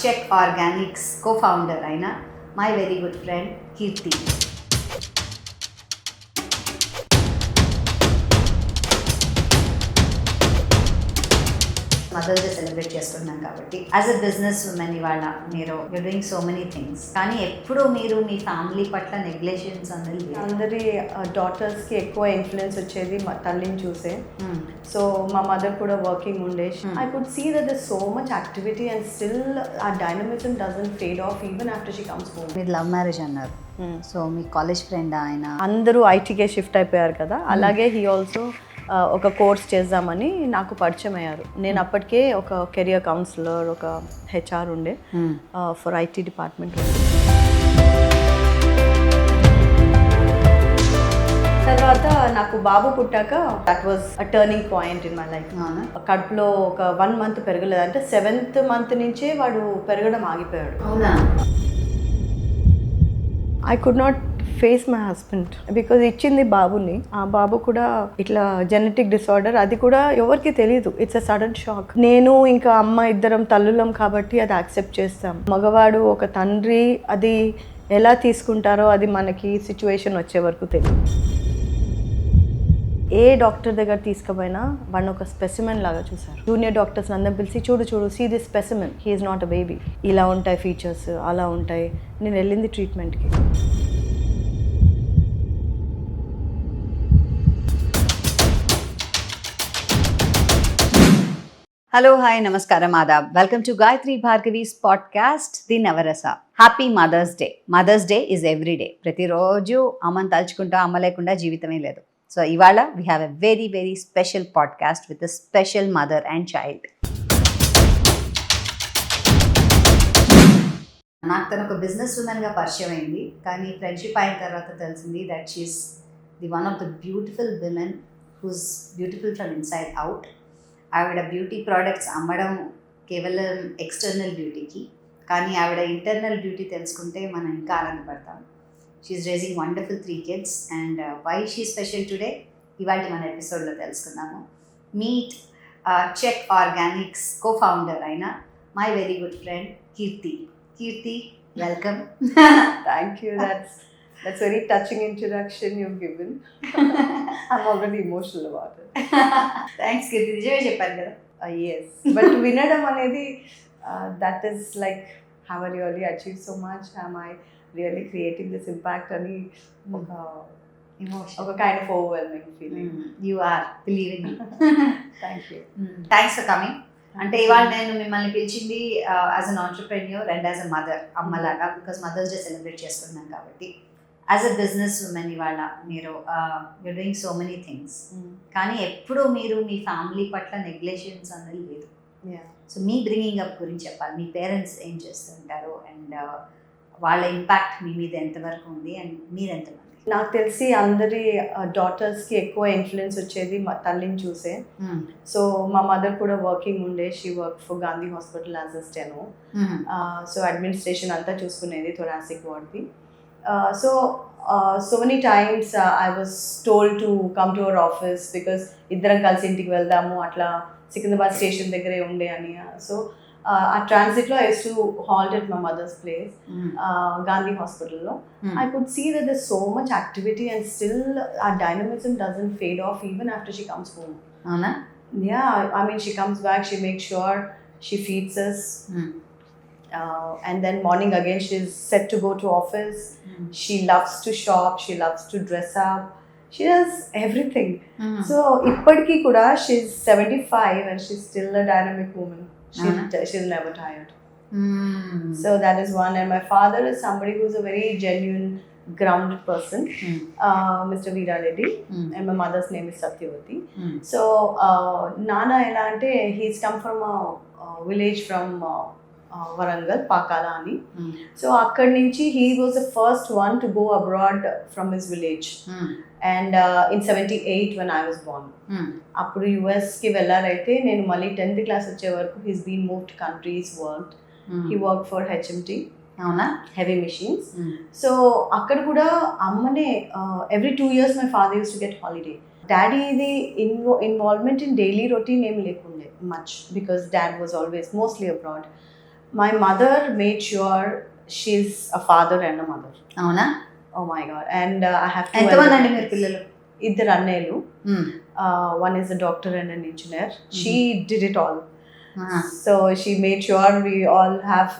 Check Organics co-founder అయిన my very good friend Keerthi. Mother's day celebrate చేసుకుంటున్నాం కాబట్టి as a business women ఇవాళ మీరు డూయింగ్ సో మెనీ థింగ్స్, కానీ ఎప్పుడు మీరు మీ ఫ్యామిలీ పట్ల నెగ్లెక్షన్స్ అనేది అందరి డాటర్స్కి ఎక్కువ ఇన్ఫ్లుయెన్స్ వచ్చేది మా తల్లిని చూసే. సో మా మదర్ కూడా వర్కింగ్ ఉండే. I could see that there so much activity and still ఆ dynamism doesn't fade off even after she comes home. మీరు లవ్ మ్యారేజ్ అన్నారు, సో మీ కాలేజ్ ఫ్రెండ్ ఆయన అందరూ ఐటీకే షిఫ్ట్ అయిపోయారు కదా, అలాగే హీ ఆల్సో ఒక కోర్స్ చేద్దామని నాకు పరిచయం అయ్యారు. నేను అప్పటికే ఒక కెరియర్ కౌన్సిలర్, ఒక హెచ్ఆర్ ఉండే ఫర్ ఐటీ డిపార్ట్మెంట్ ఉండే. తర్వాత నాకు బాబు పుట్టాక that was a turning point in my life. కడుపులో ఒక 1 month పెరగలేదు, అంటే 7th month నుంచే వాడు పెరగడం ఆగిపోయాడు. అవునా? I could not face my husband because ఇచ్చింది బాబుని. ఆ బాబు కూడా ఇట్లా జెనెటిక్ డిసార్డర్, అది కూడా ఎవరికి తెలియదు. It's a sudden shock. నేను ఇంకా అమ్మ ఇద్దరం తల్లులం కాబట్టి అది యాక్సెప్ట్ చేస్తాం. మగవాడు ఒక తండ్రి అది ఎలా తీసుకుంటారో అది మనకి సిచ్యువేషన్ వచ్చే వరకు తెలియదు. ఏ డాక్టర్ దగ్గర తీసుకుపోయినా వాడిని ఒక స్పెసిమెన్ లాగా చూసారు. జూనియర్ డాక్టర్స్ అందరం పిలిచి చూడు see this specimen, he is not a baby, ఇలా ఉంటాయి ఫీచర్స్, అలా ఉంటాయి. నేను వెళ్ళింది ట్రీట్మెంట్కి. హలో, హాయ్, నమస్కారం, ఆదాబ్. Welcome to Gayatri Bhargavi's podcast the Navarasa. Happy mother's day. Mother's day is every day. ప్రతిరోజు అమ్మని తలుచుకుంటా, అమ్మ లేకుండా జీవితమే లేదు. సో ఇవాళ we have a very very special podcast with a special mother and child. నాకు తను ఒక బిజినెస్ ఉమెన్గా పరిచయం అయింది, కానీ ఫ్రెండ్షిప్ అయిన తర్వాత తెలిసింది that she's the one of the beautiful women who's beautiful from inside out. ఆవిడ బ్యూటీ ప్రోడక్ట్స్ అమ్మడం కేవలం ఎక్స్టర్నల్ బ్యూటీకి, కానీ ఆవిడ ఇంటర్నల్ బ్యూటీ తెలుసుకుంటే మనం ఇంకా ఆనందపడతాం. She is raising wonderful 3 kids and why she special today ఇవాళ మన ఎపిసోడ్లో తెలుసుకుందాము. మీట్ చెక్ ఆర్గానిక్స్ co-founder అయిన my very good friend Keerthi. Keerthi, welcome. Thank you. That's very touching introduction you've given. I'm already emotional about it. Thanks Keerthi, నిజమే చెప్పాను కదా. Yes, but వినడం అనేది that is like, have I really achieved so much? Am I really creating this impact? అని ఒక emotion, ఒక kind of overwhelming feeling. You are believing. Thank you. Thanks for coming. అంటే ఇవాళ నేను మిమ్మల్ని పిలిచింది as an entrepreneur and as a mother, అమ్మలాగా, because mother's day celebrate చేసుకున్నాం కాబట్టి. యాజ్ అ బిజినెస్ ఉమెన్ ఇవాళ మీరు you doing so many things, కానీ ఎప్పుడు మీరు మీ ఫ్యామిలీ పట్ల నెగ్లెక్షన్స్ అనేది లేదు. సో మీ బ్రింగింగ్ అప్ గురించి చెప్పాలి. మీ పేరెంట్స్ ఏం చేస్తుంటారు అండ్ వాళ్ళ ఇంపాక్ట్ మీ మీద ఎంతవరకు ఉంది అండ్ మీరు ఎంతమంది? నాకు తెలిసి అందరి డాటర్స్కి ఎక్కువ ఇన్ఫ్లుయెన్స్ వచ్చేది మా తల్లిని చూసే. సో మా మదర్ కూడా వర్కింగ్ ఉండే. She work for Gandhi hospital as a steno. So administration అంతా చూసుకునేది, thoracic వార్డ్ది. So many times I was told to come to her office because ఇద్దరం కలిసి ఇంటికి వెళ్దాము, అట్లా సికింద్రాబాద్ స్టేషన్ దగ్గరే ఉండే అని. సో ఆ ట్రాన్సిట్లో I use to halt at my mother's place, Gandhi హాస్పిటల్లో. I could see that there so much activity and still ఆ dynamism doesn't fade off even after she comes home. అవునా? Yeah, I mean, she comes back, she makes sure she feeds us. And then morning again she's set to go to office. She loves to shop, she loves to dress up, she does everything. So ippadiki kuda she's 75 and she's still a dynamic woman. She's never tired. So that is one. And my father is somebody who's a very genuine, grounded person, Mr. Veera Reddy, and my mother's name is Satyavati. So Nana ela ante he's come from a village from Warangal, Pakala ani. So akkad nunchi he was the first one to go abroad from his village. And in 78 when I was born, appudu US ki vellaraithe nenu malli 10th class vache varaku he's been moved countries, worked. He worked for HMT, అవునా, heavy machines. So akkada kuda ammane every 2 years my father used to get holiday. Daddy the involvement in daily routine em lekunde much because dad was always mostly abroad. My mother made sure she's a father and a mother. అవునా? Oh my god. And I have two ఎంతమంది elder అండి మీరు brothers. పిల్లలు? ఇద్దరు అన్నయ్యలు. మ్మ్. One is a doctor and an engineer. She did it all. ఆహా. So she made sure we all have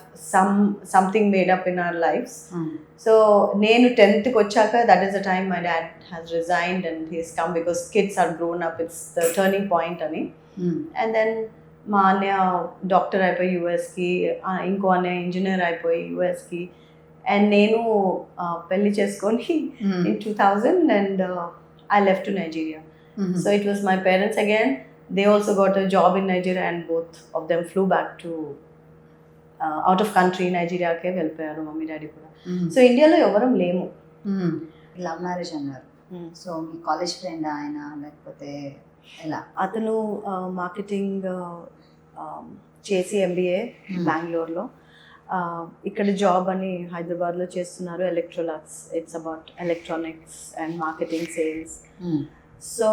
something made up in our lives. Hmm. So నేను 10th కి వచ్చాక that is the time my dad has resigned and he's come because kids are grown up. It's the turning point అని. మ్మ్. And then మా అన్నయ్య doctor అయిపోయి యూఎస్కి, ఇంకో అన్నయ్య engineer అయిపోయి యూఎస్కి, అండ్ నేను పెళ్లి చేసుకొని మ్మ్. in 2000 and I left to Nigeria. Hmm. So it was my parents again. They also got a job in Nigeria and both of them flew back to out of country, Nigeriaకే వెళ్ళిపోయారు mummy daddy కూడా. మ్మ్. So ఇండియాలో ఎవరం లేము. మ్మ్. Love marriage అన్నారు. So మీ college friend ఆయన లేకపోతే ఎలా? అతను మార్కెటింగ్ చేసి ఎంబీఏ బెంగళూరులో, ఇక్కడ జాబ్ అని హైదరాబాద్లో చేస్తున్నారు, Electrolux. It's about electronics and marketing sales. Hmm. So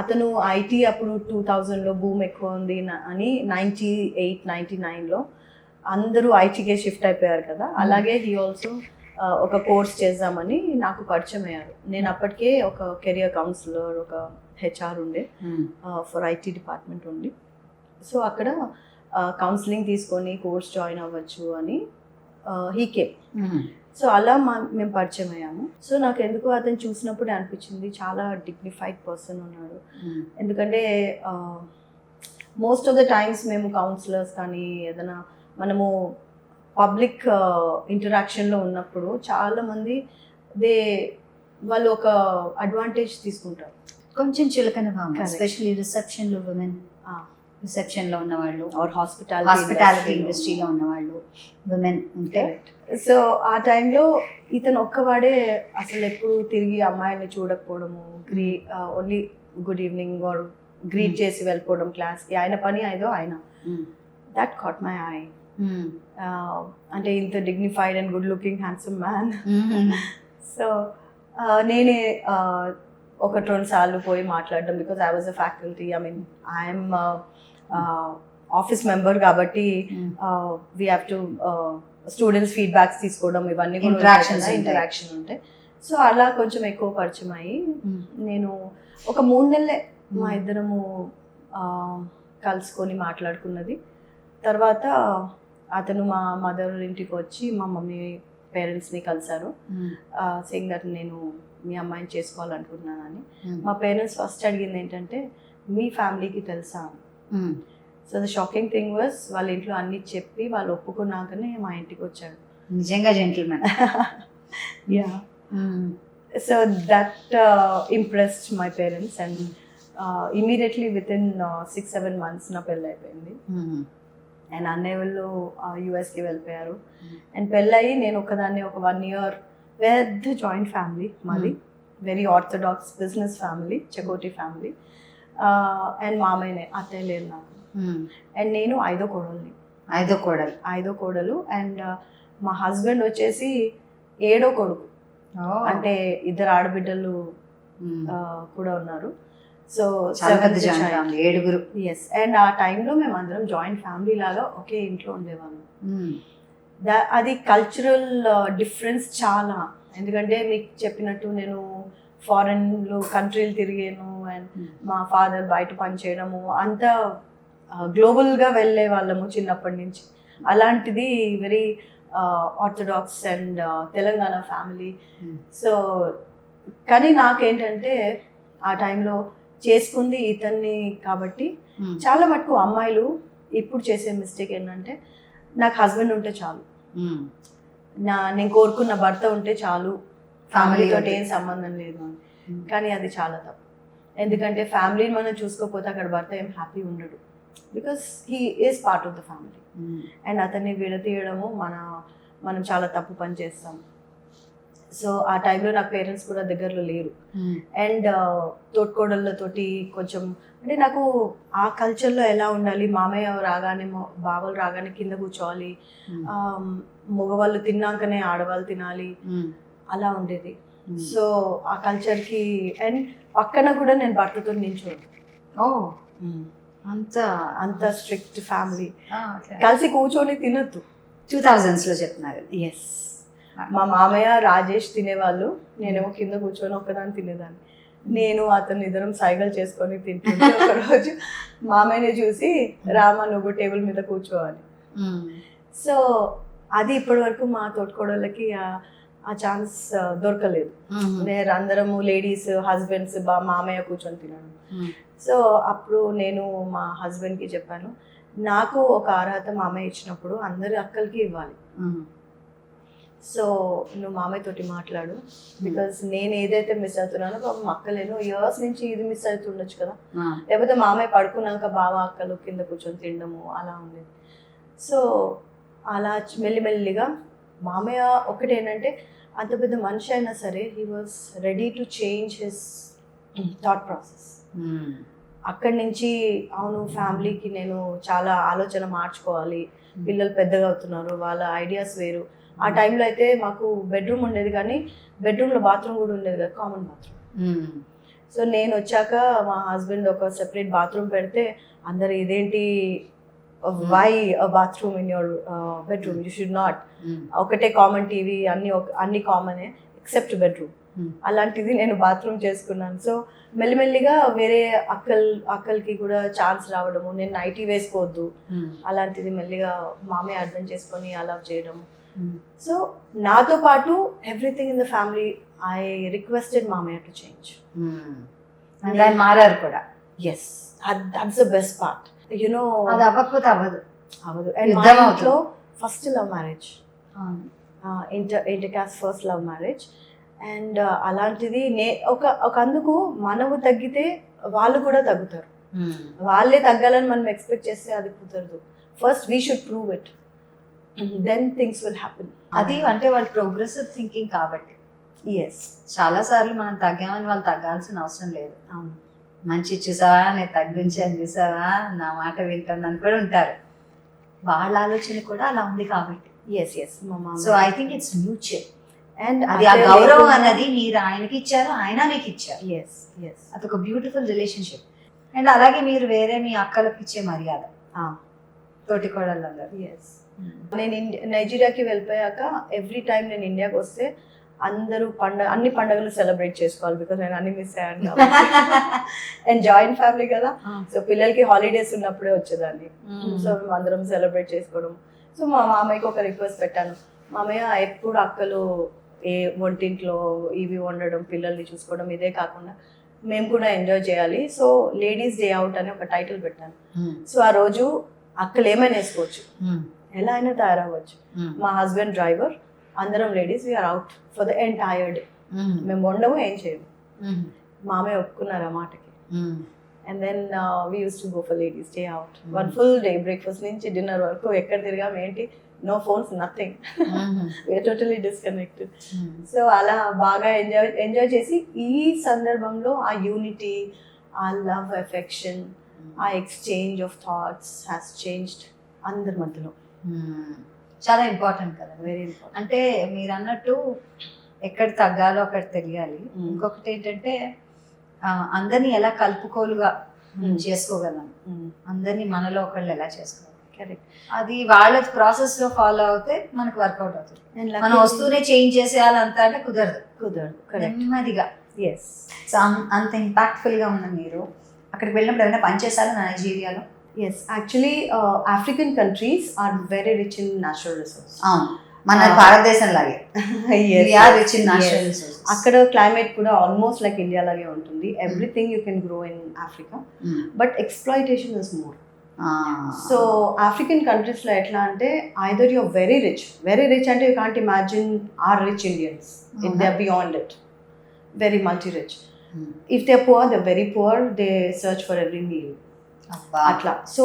అతను ఐటీ అప్పుడు 2000లో బూమ్ ఎక్కువ ఉంది అని 98, 99లో అందరూ ఐటీకే షిఫ్ట్ అయిపోయారు కదా. అలాగే హీ ఆల్సో ఒక కోర్స్ చేద్దామని నాకు పరిచయం అయ్యారు. నేను అప్పటికే ఒక కెరియర్ కౌన్సిలర్, ఒక హెచ్ఆర్ ఉండే మ్మ్. ఫర్ ఐటీ డిపార్ట్మెంట్ ఉండి, సో అక్కడ కౌన్సిలింగ్ తీసుకొని కోర్స్ జాయిన్ అవ్వచ్చు అని హీకే. మ్మ్. సో అలా మేము పరిచయం అయ్యాము. సో నాకు ఎందుకు అతను చూసినప్పుడు అనిపించింది చాలా డిగ్నిఫైడ్ పర్సన్ ఉన్నాడు. మ్మ్. ఎందుకంటే మోస్ట్ ఆఫ్ ద టైమ్స్ మేము కౌన్సిలర్స్ కానీ ఏదైనా మనము పబ్లిక్ ఇంటరాక్షన్లో ఉన్నప్పుడు చాలామంది వాళ్ళు ఒక అడ్వాంటేజ్ తీసుకుంటారు. కొంచెం చులకన భావం, Correct. ఎస్పెషల్లీ రిసెప్షన్లో ఉమెన్, రిసెప్షన్లో ఉన్నవాళ్ళు, ఆర్ హాస్పిటాలిటీ హాస్పిటాలిటీ ఇండస్ట్రీలో ఉన్నవాళ్ళు, ఉమెన్ ఉంటే. సో ఆ టైంలో ఇతను ఒక్కవాడే అసలు ఎప్పుడు తిరిగి అమ్మాయిని చూడకపోవడము, only good evening or greet చేసి వెళ్ళిపోవడం క్లాస్కి. ఆయన పని ఏదో ఆయన. That caught my eye. అంటే ఇంత dignified and good looking handsome man. So నేనే ఒకటి రెండు సార్లు పోయి మాట్లాడడం, because I was a faculty. I mean I'm office member కాబట్టి we have to students feedbacks తీసుకోవడం, ఇవన్నీ ఇంటరాక్షన్ ఉంటాయి. సో అలా కొంచెం ఎక్కువ పరిచయం అయ్యి నేను ఒక 3 నెలలే మా ఇద్దరము కలుసుకొని మాట్లాడుకున్నది. తర్వాత అతను మా మదర్ ఇంటికి వచ్చి మా మమ్మీ పేరెంట్స్ని కలిశారు, సేయింగ్ దట్ నేను మీ అమ్మాయిని చేసుకోవాలనుకుంటున్నానని. మా పేరెంట్స్ ఫస్ట్ అడిగింది ఏంటంటే మీ ఫ్యామిలీకి తెలుసా. So the shocking thing was వాళ్ళ ఇంట్లో అన్ని చెప్పి వాళ్ళు ఒప్పుకున్నాకనే మా ఇంటికి వచ్చాడు. నిజంగా gentlemen. Yeah. So that impressed my parents and immediately within 6-7 months నా పెళ్ళి అయిపోయింది. అండ్ అన్నయ్య వాళ్ళు యూఎస్కి వెళ్ళిపోయారు. అండ్ పెళ్ళయి నేను ఒకదాన్ని ఒక 1 year పెద్ద జాయింట్ ఫ్యామిలీ మాది, very orthodox business family, Chakoti family. And మామయ్యనే, అత్తయ్య లేదు నాకు. అండ్ నేను ఐదో కోడలు. అండ్ మా హస్బెండ్ వచ్చేసి 7వ కొడుకు. అంటే 2 ఆడబిడ్డలు కూడా ఉన్నారు. So 7 yes. అండ్ ఆ టైంలో మేము అందరం జాయింట్ ఫ్యామిలీ లాగా ఒకే ఇంట్లో ఉండేవాళ్ళం. అది కల్చరల్ డిఫరెన్స్ చాలా. ఎందుకంటే మీకు చెప్పినట్టు నేను ఫారెన్లో కంట్రీలు తిరిగాను అండ్ మా ఫాదర్ బయట పని చేయడము, అంతా గ్లోబల్గా వెళ్ళే వాళ్ళము చిన్నప్పటి నుంచి. అలాంటిది very orthodox and Telangana family. So కానీ నాకేంటంటే ఆ టైంలో చేసుకుంది ఇతన్ని కాబట్టి చాలా మటుకు అమ్మాయిలు ఇప్పుడు చేసే మిస్టేక్ ఏంటంటే నాకు హస్బెండ్ ఉంటే చాలు, నేను కోరుకున్న భర్త ఉంటే చాలు, ఫ్యామిలీతో ఏం సంబంధం లేదు అని. కానీ అది చాలా తప్పు. ఎందుకంటే ఫ్యామిలీని మనం చూసుకోకపోతే అక్కడ భర్త ఏం హ్యాపీ ఉండడు, because he is part of the family. And అతన్ని విడతీయడము మనం చాలా తప్పు పని చేస్తాం. సో ఆ టైంలో నాకు పేరెంట్స్ కూడా దగ్గరలో లేరు. అండ్ తోటికోడళ్ళతోటి కొంచెం అంటే నాకు ఆ కల్చర్లో ఎలా ఉండాలి, మామయ్య రాగానే బావలు రాగానే కింద కూర్చోవాలి, మగవాళ్ళు తిన్నాకనే ఆడవాళ్ళు తినాలి, అలా ఉండేది. సో ఆ కల్చర్కి అండ్ పక్కన కూడా నేను భర్తతో నించోను. అంత స్ట్రిక్ట్ ఫ్యామిలీ. కలిసి కూర్చొని తినొద్దు. 2000s లో చెప్తున్నారు. ఎస్. మా మామయ్య రాజేష్ తినేవాళ్ళు, నేనేమో కింద కూర్చొని ఒకదాన్ని తినేదాన్ని. నేను అతను ఇద్దరం సైకిల్ చేసుకొని తింటుంటే ఒకరోజు మామయ్యని చూసి రామ నువ్వు టేబుల్ మీద కూర్చోవాలి. సో అది ఇప్పటి వరకు మా తోటికోడళ్ళకి ఆ ఛాన్స్ దొరకలేదు. నేను అందరము లేడీస్ హస్బెండ్స్ మామయ్య కూర్చొని తినడం. సో అప్పుడు నేను మా హస్బెండ్కి చెప్పాను, నాకు ఒక అర్హత మామయ్య ఇచ్చినప్పుడు అందరి అక్కలకి ఇవ్వాలి. సో నువ్వు మామయ్య తోటి మాట్లాడు, బికాస్ నేను ఏదైతే మిస్ అవుతున్నానో పాపం అక్కలు ఎన్నో ఇయర్స్ నుంచి ఇది మిస్ అవుతుండొచ్చు కదా, లేకపోతే మామయ్య పడుకున్నాక బావ అక్కలు కింద కూర్చొని తినడము అలా ఉండేది. సో అలా మెల్లిమెల్లిగా మామయ్య ఒకటేంటంటే అంత పెద్ద మనిషి అయినా సరే he was ready to change his thought process. అక్కడి నుంచి అవును ఫ్యామిలీకి నేను చాలా ఆలోచన మార్చుకోవాలి, పిల్లలు పెద్దగా అవుతున్నారు, వాళ్ళ ఐడియాస్ వేరు. ఆ టైంలో అయితే మాకు బెడ్రూమ్ ఉండేది, కానీ బెడ్రూమ్లో బాత్రూమ్ కూడా ఉండేది కదా, కామన్ బాత్రూమ్. సో నేను వచ్చాక మా హస్బెండ్ ఒక సెపరేట్ బాత్రూమ్ పెడితే అందరు ఇదేంటి why bathroom in your bedroom, you should not, ఒకటే కామన్ టీవీ అన్ని కామనే ఎక్సెప్ట్ బెడ్రూమ్. అలాంటిది నేను బాత్రూమ్ చేసుకున్నాను. సో మెల్లిమెల్లిగా వేరే అక్కలకి కూడా ఛాన్స్ రావడము, నేను నైటీ వేసుకోవద్దు అలాంటిది మెల్లిగా మామయ్య అర్థం చేసుకొని అలా చేయడము. సో నాతో పాటు everything in the family I requested మామయ్య టు చేంజ్. మారారు కూడా. Yes, that's the best part. You know అది అవ్వకపోతే అవ్వదు. అండ్ మా ఇంట్లో first love marriage, inter caste first love marriage. And అలాంటిది ఒక అందుకు మనము తగ్గితే వాళ్ళు కూడా తగ్గుతారు. వాళ్ళే తగ్గాలని మనం ఎక్స్పెక్ట్ చేస్తే అది కుదరదు. First we should prove it, then things will happen. అది అంటే వాళ్ళు ప్రోగ్రెసివ్ థింకింగ్ కాబట్టి. ఎస్, చాలా సార్లు మనం తగ్గామని వాళ్ళు తగ్గాల్సిన అవసరం లేదు. అవును, మంచి చూసావా నేను తగ్గించాను చూసావా నా మాట వింటానని కూడా ఉంటారు. వాళ్ళ ఆలోచన కూడా అలా ఉంది కాబట్టి. Yes yes, so I think it's mutual. And అది ఆ గౌరవం అన్నది మీరు ఆయనకి ఇచ్చారు, ఆయన మీకు ఇచ్చారు. ఎస్ ఎస్, అదొక బ్యూటిఫుల్ రిలేషన్షిప్. అండ్ అలాగే మీరు వేరే మీ అక్కలకు ఇచ్చే మర్యాద తోటి కోడళ్ళందరూ. ఎస్, నేను నైజీరియాకి వెళ్ళిపోయాక ఎవ్రీ టైం నేను ఇండియాకి వస్తే అందరూ అన్ని పండుగలు సెలబ్రేట్ చేసుకోవాలి, బికాస్ నేను అన్ని మిస్ అయ్యాను. అండ్ జాయింట్ ఫ్యామిలీ కదా, సో పిల్లలకి హాలిడేస్ ఉన్నప్పుడే వచ్చేదాన్ని. సో మేము అందరం సెలబ్రేట్ చేసుకోవడం. సో మా మామయ్యకి ఒక రిక్వెస్ట్ పెట్టాను, మామయ్య ఎప్పుడు అక్కలు వంటింట్లో ఇవి వండడం పిల్లల్ని చూసుకోవడం ఇదే కాకుండా మేము కూడా ఎంజాయ్ చేయాలి, సో లేడీస్ డే అవుట్ అని ఒక టైటిల్ పెట్టాను. సో ఆ రోజు అక్కలు ఏమైనా వేసుకోవచ్చు, ఎలా అయినా తయారవ్వచ్చు. మా హస్బెండ్ డ్రైవర్, అందరం ladies we're out for the entire day. మేము వండము ఏం చేయము. మామయ్య ఒప్పుకున్నారు ఆ మాటకి. And then we used to go for ladies day out. One full day, breakfast నుంచి డిన్నర్ వరకు ఎక్కడ తిరిగాము ఏంటి, no phones, nothing, we're totally disconnected. So అలా బాగా ఎంజాయ్ చేసి ఈ సందర్భంలో ఆ యూనిటీ, ఆ లవ్, ఎఫెక్షన్, ఆ exchange of thoughts has changed అందరి మధ్యలో. చాలా ఇంపార్టెంట్ కదా, వెరీ ఇంపార్టెంట్. అంటే మీరు అన్నట్టు ఎక్కడ తగ్గాలో అక్కడ తెలియాలి. ఇంకొకటి ఏంటంటే అందరినీ ఎలా కలుపుకోలుగా చేసుకోగలం, అందరినీ మనలో ఒకళ్ళు ఎలా చేసుకోవాలి, కరెక్ట్, అది వాళ్ళ ప్రాసెస్ లో ఫాలో అవుతే మనకు వర్కౌట్ అవుతుంది. మనం వస్తూనే చేంజ్ చేసేయాలంతా అంటే కుదరదు. నెమ్మదిగా. ఎస్, సో అంత ఇంపాక్ట్ఫుల్ గా ఉన్న మీరు అక్కడికి వెళ్ళినప్పుడు ఏమైనా పనిచేశారు నైజీరియాలో? Yes, actually, African countries are very rich in natural resources. మన భారతదేశం లాగే రిచ్ ఇన్ నేచురల్ రిసోర్సెస్. అక్కడ క్లైమేట్ కూడా ఆల్మోస్ట్ లైక్ ఇండియా లాగే ఉంటుంది. Everything you can grow in Africa, but exploitation is more. So African కంట్రీస్లో ఎట్లా అంటే ఐదర్ యూర్ వెరీ రిచ్ అంటే you can't imagine or rich Indians, they are beyond it, very multi rich. If they are poor, they are very poor, they search for every meal. Atla. So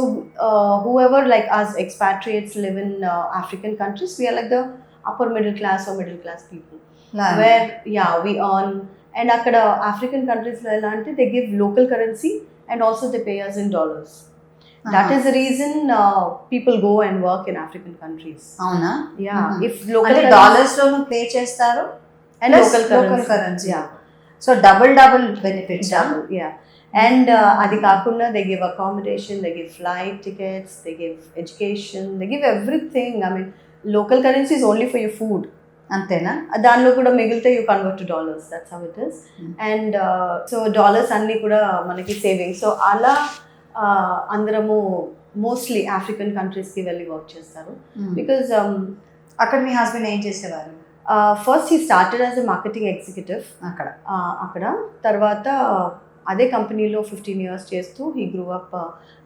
whoever like us expatriates live in African countries, we are like the upper middle class or middle class people, where we earn. And akkada African countries lo ela ante they give local currency and also they pay us in dollars. That is the reason people go and work in African countries. Avuna? Yeah, if local dollars lo pay chestaru and local currency. So double benefits. Yeah. And అది కాకుండా they give accommodation, they give flight tickets, they give education, they give everything. I mean local currency is only for your food. అంతేనా? దానిలో కూడా మిగిలితే you convert to dollars, that's how it is. And so dollars అన్నీ కూడా మనకి saving. So అలా అందరము mostly African కంట్రీస్కి వెళ్ళి వర్క్ చేస్తారు. బికాజ్ అక్కడ మీ హస్బెండ్ ఏం చేసేవారు? First he started as a marketing executive అక్కడ. తర్వాత అదే కంపెనీలో 15 years చేస్తూ he grew up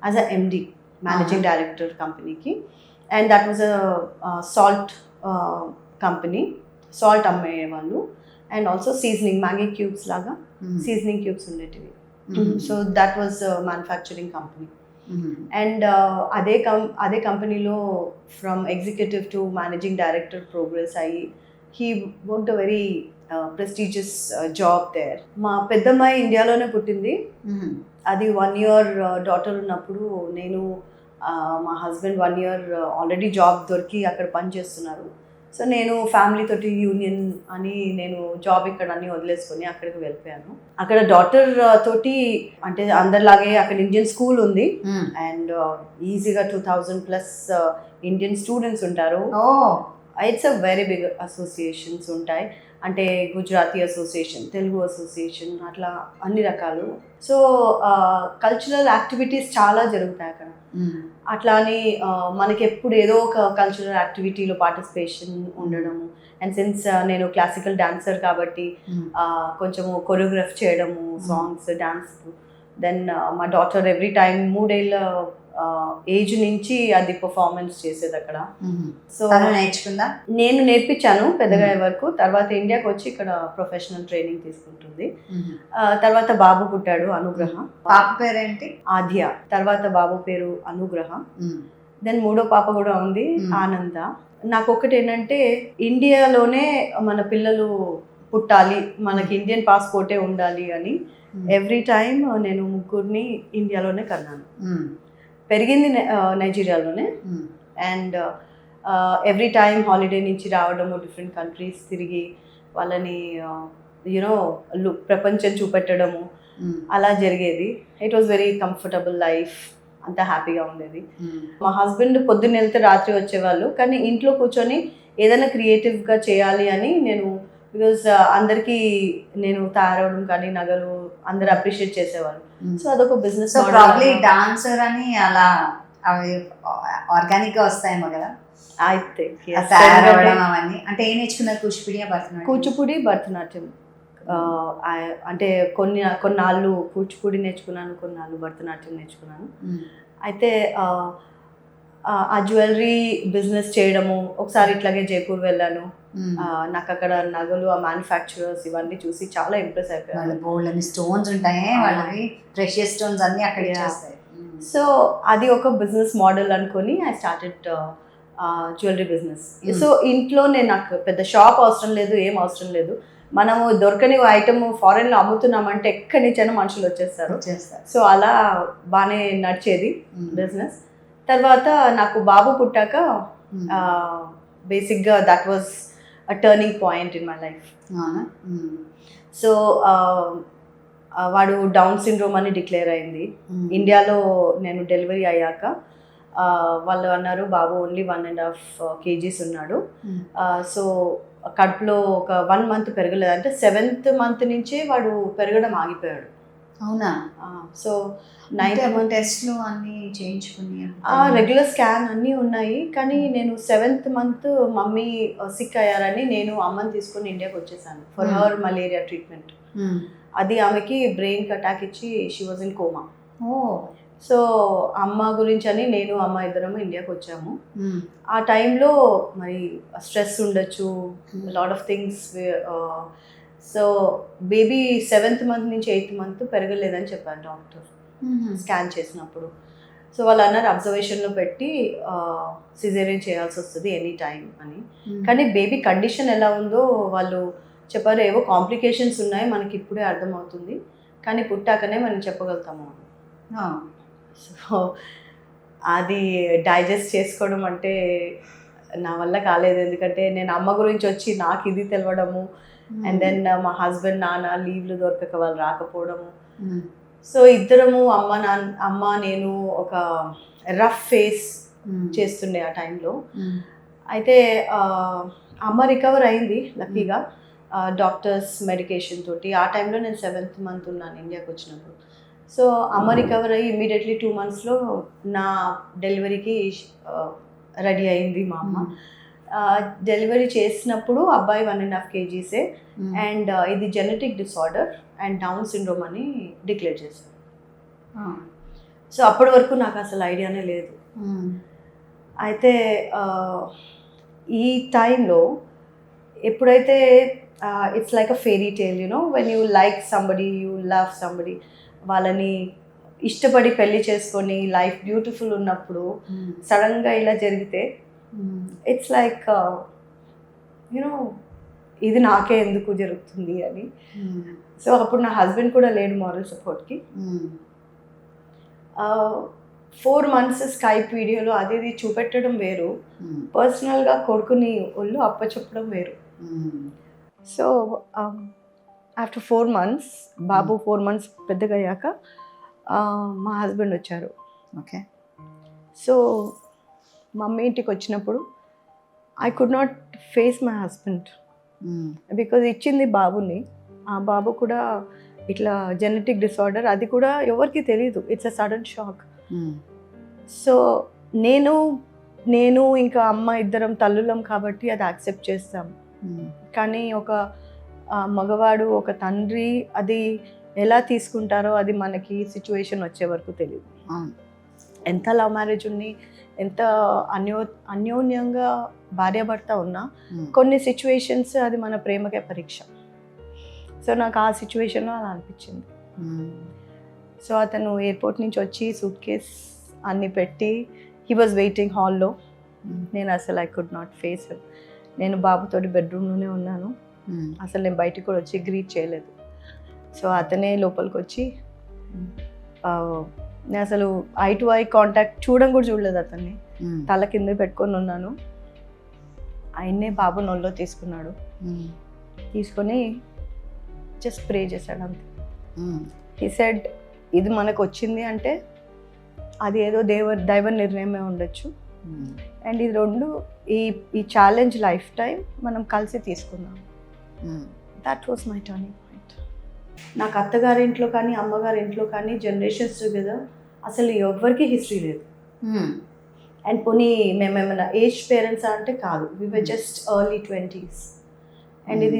as a MD, managing director కంపెనీకి. And that was a salt company, salt అమ్మేవాళ్ళు. And also seasoning, Maggi cubes లాగా సీజనింగ్ క్యూబ్స్ ఉండేటివి. So that was manufacturing company. And అదే కంపెనీలో from executive to managing director progress అయ్యి he worked a very prestigious job there. మా పెద్దమ్మాయి ఇండియాలోనే పుట్టింది. అది 1 year డాటర్ ఉన్నప్పుడు నేను మా హస్బెండ్ 1 year ఆల్రెడీ జాబ్ దొరికి అక్కడ పనిచేస్తున్నారు. సో నేను ఫ్యామిలీ తోటి యూనియన్ అని నేను జాబ్ ఇక్కడ అన్ని వదిలేసుకొని అక్కడికి వెళ్ళిపోయాను. అక్కడ డాటర్ తోటి అంటే అందరిలాగే అక్కడ ఇండియన్ స్కూల్ ఉంది. అండ్ ఈజీగా 2000+ ఇండియన్ స్టూడెంట్స్ ఉంటారు. It's a very big associations ఉంటాయి. అంటే గుజరాతీ అసోసియేషన్, తెలుగు అసోసియేషన్, అట్లా అన్ని రకాలు. సో కల్చరల్ యాక్టివిటీస్ చాలా జరుగుతాయి అక్కడ. అట్లా అని మనకి ఎప్పుడు ఏదో ఒక కల్చరల్ యాక్టివిటీలో పార్టిసిపేషన్ ఉండడము. అండ్ సిన్స్ నేను క్లాసికల్ డాన్సర్ కాబట్టి కొంచెము కొరియోగ్రఫ్ చేయడము, సాంగ్స్, డాన్స్. దెన్ మా డాటర్ ఎవ్రీ టైం 3 ఏళ్ళ ఏజ్ నుంచి అది పర్ఫార్మెన్స్ చేసేది అక్కడ. సో నేర్చుకుందా? నేను నేర్పించాను పెద్దగా వరకు. తర్వాత ఇండియాకి వచ్చి ఇక్కడ ప్రొఫెషనల్ ట్రైనింగ్ తీసుకుంటుంది. తర్వాత బాబు పుట్టాడు, అనుగ్రహ. పాప పేరేంటి? ఆద్య. తర్వాత బాబు పేరు అనుగ్రహ. దెన్ 3వ పాప కూడా ఉంది, ఆనంద. నాకు ఒకటి ఏంటంటే ఇండియాలోనే మన పిల్లలు పుట్టాలి, మనకి ఇండియన్ పాస్పోర్టే ఉండాలి అని ఎవ్రీ టైం నేను 3 ఇండియాలోనే కన్నాను. పెరిగింది నైజీరియాలోనే. అండ్ ఎవ్రీ టైం హాలిడే నుంచి రావడము, డిఫరెంట్ కంట్రీస్ తిరిగి వాళ్ళని యూనో ప్రపంచం చూపెట్టడము అలా జరిగేది. It was very comfortable life, అంత హ్యాపీగా ఉండేది. మా హస్బెండ్ పొద్దున్న వెళ్తే రాత్రి వచ్చేవాళ్ళు, కానీ ఇంట్లో కూర్చొని ఏదైనా క్రియేటివ్గా చేయాలి అని నేను, బికాజ్ అందరికీ నేను తయారవడం కానీ నగలు అందరు అప్రిషియేట్ చేసేవాళ్ళు. సో అదొక బిజినెస్. సో ప్రాబ్లీ డాన్సర్ అని అలా అవి ఆర్గానిక్ గా వస్తాయేమో కదా? ఐ థింక్ తయారవడం అవన్నీ. అంటే ఏం నేర్చుకున్నారు? కూచిపూడి, భరతనాట్యం. అంటే కొన్నాళ్ళు కూచిపూడి నేర్చుకున్నాను, కొన్నాళ్ళు భరతనాట్యం నేర్చుకున్నాను. అయితే ఆ జ్యువెలరీ బిజినెస్ చేయడము, ఒకసారి ఇట్లాగే జైపూర్ వెళ్ళాను. నాకు అక్కడ నగలు, ఆ మ్యానుఫ్యాక్చరర్స్ ఇవన్నీ చూసి చాలా ఇంప్రెస్ అయిపోయాను. బోల్డ్ స్టోన్స్ ఉంటాయి, వాళ్ళవి ప్రెషియస్ స్టోన్స్ అన్ని అక్కడ చేస్తాయి. సో అది ఒక బిజినెస్ మోడల్ అనుకొని I started jewellery business. So ఇంట్లోనే నాకు పెద్ద షాప్ అవసరం లేదు, ఏం అవసరం లేదు. మనము దొరకని ఐటమ్ ఫారెన్లో అమ్ముతున్నామంటే ఎక్కడి నుంచైనా మనుషులు వచ్చేస్తారు. సో అలా బాగానే నడిచేది బిజినెస్. తర్వాత నాకు బాబు పుట్టాక బేసిక్గా that was a turning point in my life. So వాడు డౌన్ సిండ్రోమ్ అని డిక్లేర్ అయింది. ఇండియాలో నేను డెలివరీ అయ్యాక వాళ్ళు అన్నారు బాబు ఓన్లీ 1.5 kgs ఉన్నాడు. సో కడుపులో ఒక 1 month పెరగలేదు, అంటే 7th month నుంచే వాడు పెరగడం ఆగిపోయాడు. అవునా? సో 9th month టెస్ట్లు అన్నీ చేయించుకుని రెగ్యులర్ స్కాన్ అన్నీ ఉన్నాయి. కానీ నేను 7th month మమ్మీ సిక్ అయ్యారని నేను అమ్మని తీసుకొని ఇండియాకి వచ్చేసాను ఫర్ హర్ మలేరియా ట్రీట్మెంట్. అది ఆమెకి బ్రెయిన్కి అటాక్ ఇచ్చి she was in coma. So అమ్మ గురించి అని నేను అమ్మ ఇద్దరము ఇండియాకి వచ్చాము. ఆ టైంలో మరి స్ట్రెస్ ఉండొచ్చు, lot of things. So baby 7th month నుంచి 8th month పెరగలేదని చెప్పారు డాక్టర్ స్కాన్ చేసినప్పుడు. సో వాళ్ళు అన్నారు అబ్జర్వేషన్లో పెట్టి సిజేరియన్ చేయాల్సి వస్తుంది ఎనీ టైం అని. కానీ బేబీ కండిషన్ ఎలా ఉందో వాళ్ళు చెప్పారు, ఏవో కాంప్లికేషన్స్ ఉన్నాయి, మనకి ఇప్పుడే అర్థమవుతుంది, కానీ పుట్టాకనే మనం చెప్పగలుగుతాము. సో అది డైజెస్ట్ చేసుకోవడం అంటే నా వల్ల కాలేదు, ఎందుకంటే నేను అమ్మ గురించి వచ్చి నాకు ఇది తెలవడము, అండ్ దెన్ మా హస్బెండ్ నాన్న లీవ్లు దొరకక వాళ్ళు రాకపోవడము. సో ఇద్దరము అమ్మ నేను ఒక రఫ్ ఫేస్ చేస్తుండే ఆ టైంలో. అయితే అమ్మ రికవర్ అయింది లక్కీగా డాక్టర్స్ మెడికేషన్ తోటి. ఆ టైంలో నేను 7th month ఉన్నాను ఇండియాకి వచ్చినప్పుడు. సో అమ్మ రికవర్ అయ్యి ఇమీడియట్లీ 2 monthsలో నా డెలివరీకి రెడీ అయింది మా అమ్మ. డెలివరీ చేసినప్పుడు అబ్బాయి 1.5 kgs అండ్ ఇది genetic disorder and down syndrome అని డిక్లేర్ చేశారు. సో అప్పటి వరకు నాకు అసలు ఐడియానే లేదు. అయితే ఈ టైంలో ఎప్పుడైతే it's like a fairy tale, you know, when you like somebody, you love somebody, వాళ్ళని ఇష్టపడి పెళ్లి చేసుకొని లైఫ్ బ్యూటిఫుల్ ఉన్నప్పుడు సడన్గా ఇలా జరిగితే ఇట్స్ లైక్ యూనో ఇది నాకే ఎందుకు జరుగుతుంది అని. సో అప్పుడు నా హస్బెండ్ కూడా లేడు మారల్ సపోర్ట్కి. 4 months స్కైప్ వీడియోలో అది ఇది చూపెట్టడం వేరు, పర్సనల్గా కొడుకుని ఒళ్ళు అప్పచెప్పడం వేరు. సో ఆఫ్టర్ 4 months, బాబు 4 months పెద్దగా అయ్యాక మా హస్బెండ్ వచ్చారు. ఓకే. సో మమ్మీ ఇంటికి వచ్చినప్పుడు I could not face my husband because ఇచ్చింది బాబుని. ఆ బాబు కూడా ఇట్లా జెనెటిక్ డిసార్డర్, అది కూడా ఎవరికి తెలియదు, it's a sudden shock. So నేను ఇంకా అమ్మ ఇద్దరం తల్లులం కాబట్టి అది యాక్సెప్ట్ చేస్తాం. కానీ ఒక మగవాడు, ఒక తండ్రి అది ఎలా తీసుకుంటారో అది మనకి సిచ్యువేషన్ వచ్చే వరకు తెలియదు. ఎంత లవ్ మ్యారేజ్ ఉన్ని, ఎంత అన్యోన్యంగా భార్యాభర్త ఉన్నా కొన్ని సిచ్యువేషన్స్ అది మన ప్రేమకే పరీక్ష. సో నాకు ఆ సిచ్యువేషన్లో అలా అనిపించింది. సో అతను ఎయిర్పోర్ట్ నుంచి వచ్చి సూట్ కేస్ అన్నీ పెట్టి హీ వాజ్ వెయిటింగ్ హాల్లో. నేను అసలు ఐ కుడ్ నాట్ ఫేస్. నేను బాబుతోటి బెడ్రూమ్లోనే ఉన్నాను, అసలు నేను బయటికి కూడా వచ్చి గ్రీట్ చేయలేదు. సో అతనే లోపలికి వచ్చి నేను అసలు ఐ టు ఐ కాంటాక్ట్ చూడడం కూడా చూడలేదు అతన్ని. తల కింద పెట్టుకొని ఉన్నాను. ఆయన్నే బాబు నొల్లో తీసుకున్నాడు, తీసుకొని జస్ట్ ప్రే చేశాడు అంతే. హీ సెడ్ ఇది మనకు వచ్చింది అంటే అది ఏదో దైవ నిర్ణయమే ఉండొచ్చు, అండ్ ఇది రెండు ఈ ఛాలెంజ్ లైఫ్ టైం మనం కలిసి తీసుకుందాం. That was my turning point. నాకు అత్తగారి ఇంట్లో కానీ అమ్మగారి ఇంట్లో కానీ జనరేషన్స్ టుగెదర్ అసలు ఎవరికి హిస్టరీ లేదు. అండ్ పోనీ మేమేమైనా ఏజ్ పేరెంట్స్ అంటే కాదు, we were just early 20s. And ఇది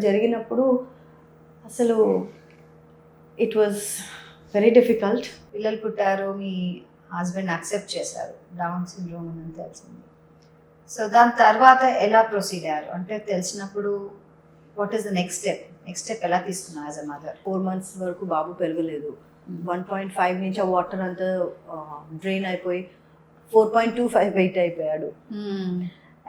జరిగినప్పుడు అసలు ఇట్ వాజ్ వెరీ డిఫికల్ట్. పిల్లలు పుట్టారు, మీ హస్బెండ్ యాక్సెప్ట్ చేశారు డౌన్ సిండ్రోమ్ అని తెలిసింది. సో దాని తర్వాత ఎలా ప్రొసీడ్ అయ్యారు అంటే తెలిసినప్పుడు what is the next step ఎలా తీసుకున్నా యాజ్ అ మదర్? 4 months వరకు బాబు పెరగలేదు. 1.5 నుంచి ఆ వాటర్ అంతా డ్రైన్ అయిపోయి 4.25 వెయిట్ అయిపోయాడు.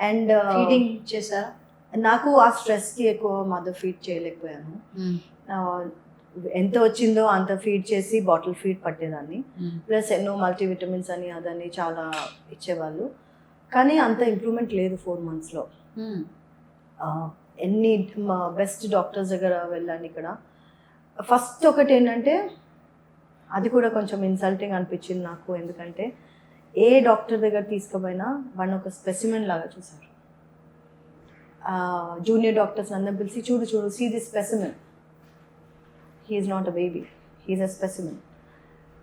అండ్ ఫీడింగ్ చేశారా? నాకు ఆ స్ట్రెస్కి ఎక్కువ మదర్ ఫీడ్ చేయలేకపోయాను. ఎంత వచ్చిందో అంత ఫీడ్ చేసి బాటిల్ ఫీడ్ పట్టేదాన్ని, ప్లస్ ఎన్నో మల్టీవిటమిన్స్ అని అదని చాలా ఇచ్చేవాళ్ళు. కానీ అంత ఇంప్రూవ్మెంట్ లేదు 4 monthsలో. ఎన్ని బెస్ట్ డాక్టర్స్ దగ్గర వెళ్ళాను ఇక్కడ. ఫస్ట్ ఒకటి ఏంటంటే అది కూడా కొంచెం ఇన్సల్టింగ్ అనిపించింది నాకు, ఎందుకంటే ఏ డాక్టర్ దగ్గర తీసుకుపోయినా వాడిని ఒక స్పెసిమెన్ లాగా చూసారు. జూనియర్ డాక్టర్స్ అందరూ పిలిచి చూడు see this specimen, he is not a baby, he is a specimen,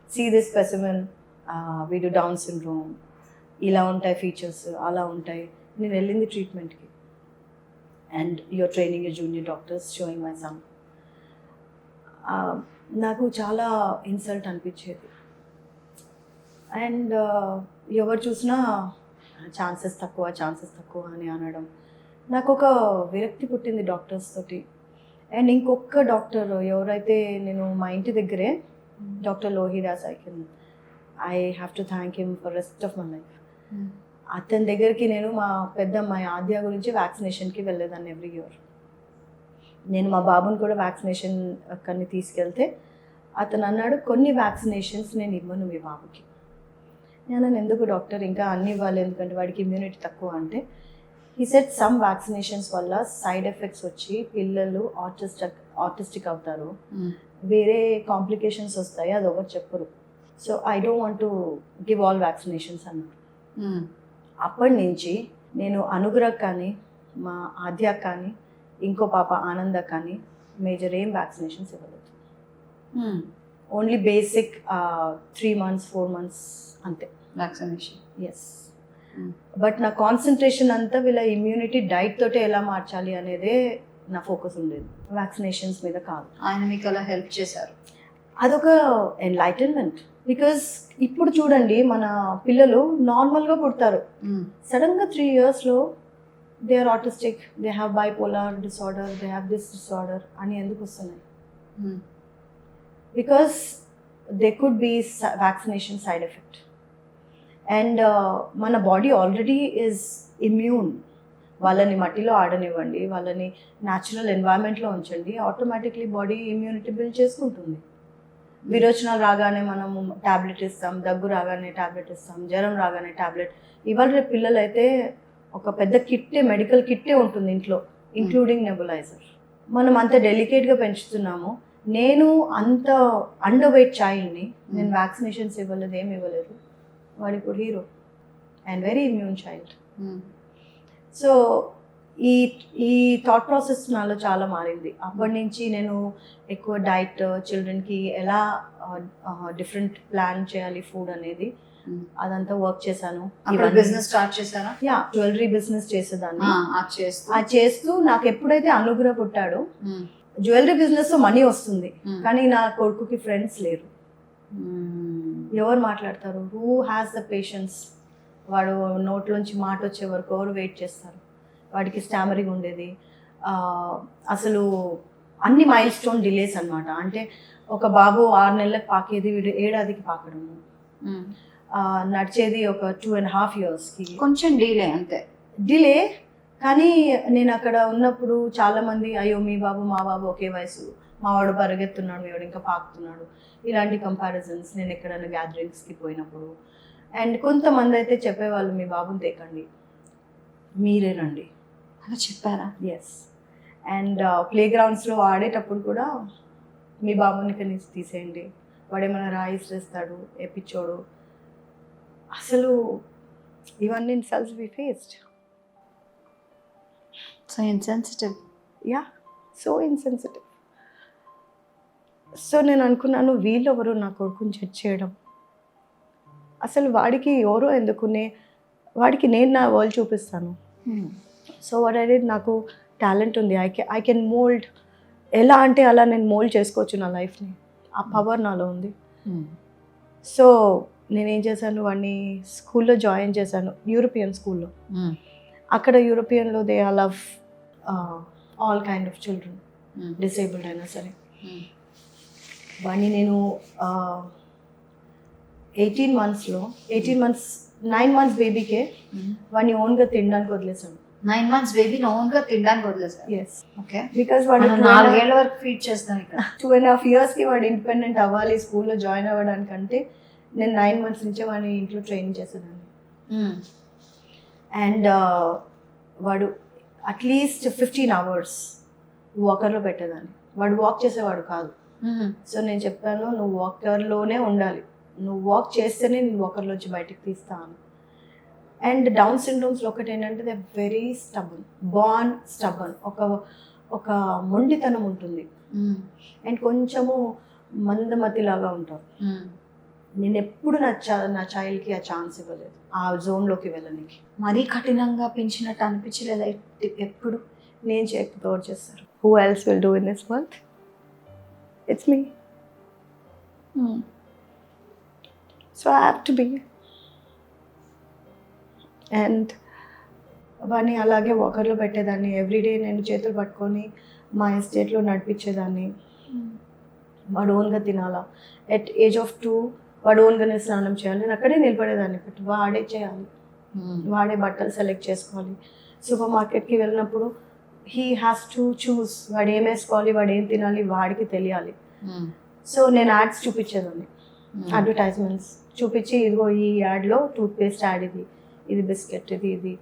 see this specimen, వీడు డౌన్ సిండ్రోమ్, ఇలా ఉంటాయి ఫీచర్స్, అలా ఉంటాయి. నేను వెళ్ళింది ట్రీట్మెంట్కి, and you're training a junior doctors showing my son. నాకు చాలా ఇన్సల్ట్ అనిపించేది. అండ్ ఎవరు చూసినా ఛాన్సెస్ తక్కువ అని అనడం, నాకు ఒక విరక్తి పుట్టింది డాక్టర్స్ తోటి. అండ్ ఇంకొక డాక్టర్ ఎవరైతే నేను మా ఇంటి దగ్గరే doctor Lohidas, I have to thank him for rest of my life. అతని దగ్గరికి నేను మా పెద్దమ్మాయి ఆద్య గురించి వ్యాక్సినేషన్కి వెళ్ళేదాన్ని ఎవ్రీ ఇయర్. నేను మా బాబుని కూడా వ్యాక్సినేషన్ అక్కడిని తీసుకెళ్తే అతను అన్నాడు, కొన్ని వ్యాక్సినేషన్స్ నేను ఇవ్వను మీ బాబుకి. నేను ఎందుకు డాక్టర్, ఇంకా అన్ని ఇవ్వాలి, ఎందుకంటే వాడికి ఇమ్యూనిటీ తక్కువ అంటే. ఈ సెట్ సమ్ వ్యాక్సినేషన్స్ వల్ల సైడ్ ఎఫెక్ట్స్ వచ్చి పిల్లలు ఆటిస్టిక్ అవుతారు, వేరే కాంప్లికేషన్స్ వస్తాయి, అది ఒకరు చెప్పరు. So I don't want to give all vaccinations అన్నారు. అప్పటి నుంచి నేను అనుగ్రహ్ కానీ, మా ఆద్య కానీ, ఇంకో పాప ఆనంద కానీ మేజర్ ఏం వ్యాక్సినేషన్స్ ఇవ్వలేదు. ఓన్లీ బేసిక్ 3 months 4 months అంతే వ్యాక్సినేషన్. ఎస్. బట్ నా కాన్సన్ట్రేషన్ అంతా వీళ్ళ ఇమ్యూనిటీ డైట్ తోటే ఎలా మార్చాలి అనేదే నా ఫోకస్ ఉండేది, వ్యాక్సినేషన్స్ మీద కాదు. ఆయన మీకు అలా హెల్ప్ చేశారు. అదొక ఎన్లైటన్మెంట్. బికాస్ ఇప్పుడు చూడండి, మన పిల్లలు నార్మల్గా పుడతారు, సడన్గా 3 yearsలో they are autistic, they have bipolar disorder, they have this disorder అని ఎందుకు వస్తున్నాయి? Because they could be vaccination side effect. And మన బాడీ ఆల్రెడీ ఈజ్ ఇమ్యూన్. వాళ్ళని మట్టిలో ఆడనివ్వండి, వాళ్ళని న్యాచురల్ ఎన్వైరన్మెంట్లో ఉంచండి, ఆటోమేటిక్లీ బాడీ ఇమ్యూనిటీ బిల్డ్ చేసుకుంటుంది. విరోచనాలు రాగానే మనము ట్యాబ్లెట్ ఇస్తాం, దగ్గు రాగానే ట్యాబ్లెట్ ఇస్తాం, జ్వరం రాగానే ట్యాబ్లెట్. ఇవాళ రేపు పిల్లలు అయితే ఒక పెద్ద కిట్టే, మెడికల్ కిట్టే ఉంటుంది ఇంట్లో, ఇంక్లూడింగ్ నెబులైజర్. మనం అంత డెలికేట్గా పెంచుతున్నాము. నేను అంత అండర్ వెయిట్ చైల్డ్ని, నేను వ్యాక్సినేషన్స్ ఇవ్వలేదు, ఏమి ఇవ్వలేదు. వాడు ఇప్పుడు hero and very immune child. So ఈ ఈ థాట్ ప్రాసెస్ నాలో చాలా మారింది. అప్పటి నుంచి నేను ఎక్కువ డైట్, చిల్డ్రన్కి ఎలా డిఫరెంట్ ప్లాన్ చేయాలి ఫుడ్ అనేది, అదంతా వర్క్ చేశాను. బిజినెస్ స్టార్ట్ చేశారా? యా, జ్యువెలరీ బిజినెస్ చేసేదాన్ని. అది చేస్తూ నాకు ఎప్పుడైతే అనుగ్రహ పుట్టాడో, జ్యువెలరీ బిజినెస్ లో మనీ వస్తుంది, కానీ నా కొడుకుకి ఫ్రెండ్స్ లేరు. ఎవరు మాట్లాడతారు? Who has the patience? వాడు నోట్లోంచి మాట వచ్చే వరకు ఎవరు వెయిట్ చేస్తారు? వాడికి స్టామరింగ్ ఉండేది. అసలు అన్ని మైల్ స్టోన్ డిలేస్ అనమాట. అంటే ఒక బాబు 6 నెలలకు పాకేది, వీడు 7 ఏడాదికి పాకడము. నడిచేది ఒక 2.5 yearsకి. కొంచెం డిలే, అంతే డిలే. కానీ నేను అక్కడ ఉన్నప్పుడు చాలామంది, అయ్యో మీ బాబు మా బాబు ఒకే వయసు, మా వాడు పరిగెత్తున్నాడు, మీ వాడు ఇంకా పాకుతున్నాడు, ఇలాంటి కంపారిజన్స్ నేను ఎక్కడైనా గ్యాదరింగ్స్కి పోయినప్పుడు. అండ్ కొంతమంది అయితే చెప్పేవాళ్ళు, మీ బాబుని తేకండి, మీరే రండి అలా చెప్పారా? ఎస్. అండ్ ప్లే గ్రౌండ్స్లో ఆడేటప్పుడు కూడా మీ బాబుని కనీసం తీసేయండి, వాడేమైనా రాయిస్ చేస్తాడు, ఏ పిచ్చోడు. అసలు ఇవన్నీ insults we faced. So insensitive. Yeah, so insensitive. So నేను అనుకున్నాను, వీళ్ళెవరు నా కొడుకుని జడ్జ్ చేయడం? అసలు వాడికి ఎవరో ఎందుకునే, వాడికి నేను నా వరల్డ్ చూపిస్తాను. సో వాట్ ఐ డిడ్, నాకు టాలెంట్ ఉంది, ఐ కెన్ మోల్డ్. ఎలా అంటే అలా నేను మోల్డ్ చేసుకోవచ్చు నా లైఫ్ని, ఆ పవర్ నాలో ఉంది. సో నేనేం చేశాను, వాడిని స్కూల్లో జాయిన్ చేశాను, యూరోపియన్ స్కూల్లో. అక్కడ యూరోపియన్లో they are love all kind of children, disabled అయినా సరే. వాడిని నేను 18 months 9 months బేబీకే వాడిని ఓన్గా తినడానికి వదిలేసాను. 9 months బేబీని ఓన్గా తినడానికి వదిలేసాను. ఎస్. ఓకే. బికాస్ వాడు 4 ఏళ్ల వరకు ఫీడ్ చేస్తాను ఇక్కడ. 2.5 yearsకి వాడు ఇండిపెండెంట్ అవ్వాలి, స్కూల్లో జాయిన్ అవ్వడానికంటే నేను 9 months నుంచే వాడిని ఇంట్లో ట్రైనింగ్ చేసేదాన్ని. అండ్ వాడు అట్లీస్ట్ 15 hours వాకర్లో పెట్టేదాన్ని. వాడు వాక్ చేసేవాడు కాదు. సో నేను చెప్పాను, నువ్వు వాకర్లోనే ఉండాలి, నువ్వు వాక్ చేస్తేనే నేను వాకర్లోంచి బయటకు తీస్తాను. అండ్ డౌన్ సిండ్రోమ్స్లో ఒకటి ఏంటంటే they very stubborn, born stubborn, ఒక మొండితనం ఉంటుంది. అండ్ కొంచెము మందమతిలాగా ఉంటారు. నేను ఎప్పుడు నా చైల్డ్కి ఆ ఛాన్స్ ఇవ్వలేదు ఆ జోన్లోకి వెళ్ళడానికి. మరీ కఠినంగా పెంచినట్టు అనిపించలేదా ఎప్పుడు? నేను చేయకపోతే తోడు చేస్తారు. Who else will do in this world? It's me. So I have to be. And వాడిని అలాగే వాకర్లో పెట్టేదాన్ని. ఎవ్రీడే నేను చేతులు పట్టుకొని మా ఎస్టేట్లో నడిపించేదాన్ని. వాడు ఓన్గా తినాలా. ఎట్ ఏజ్ ఆఫ్ 2 వాడు ఓన్గానే స్నానం చేయాలి, నేను అక్కడే నిలబడేదాన్ని. బట్ వాడే చేయాలి, వాడే బట్టలు సెలెక్ట్ చేసుకోవాలి. సూపర్ మార్కెట్కి వెళ్ళినప్పుడు హీ హ్యాస్ టు చూస్, వాడు ఏం వేసుకోవాలి, వాడు ఏం తినాలి, వాడికి తెలియాలి. సో నేను యాడ్స్ చూపించేదాన్ని, అడ్వర్టైజ్మెంట్స్ చూపించి, ఇదిగో ఈ యాడ్లో టూత్పేస్ట్ యాడ్, ఇది బిస్కెట్, ఇది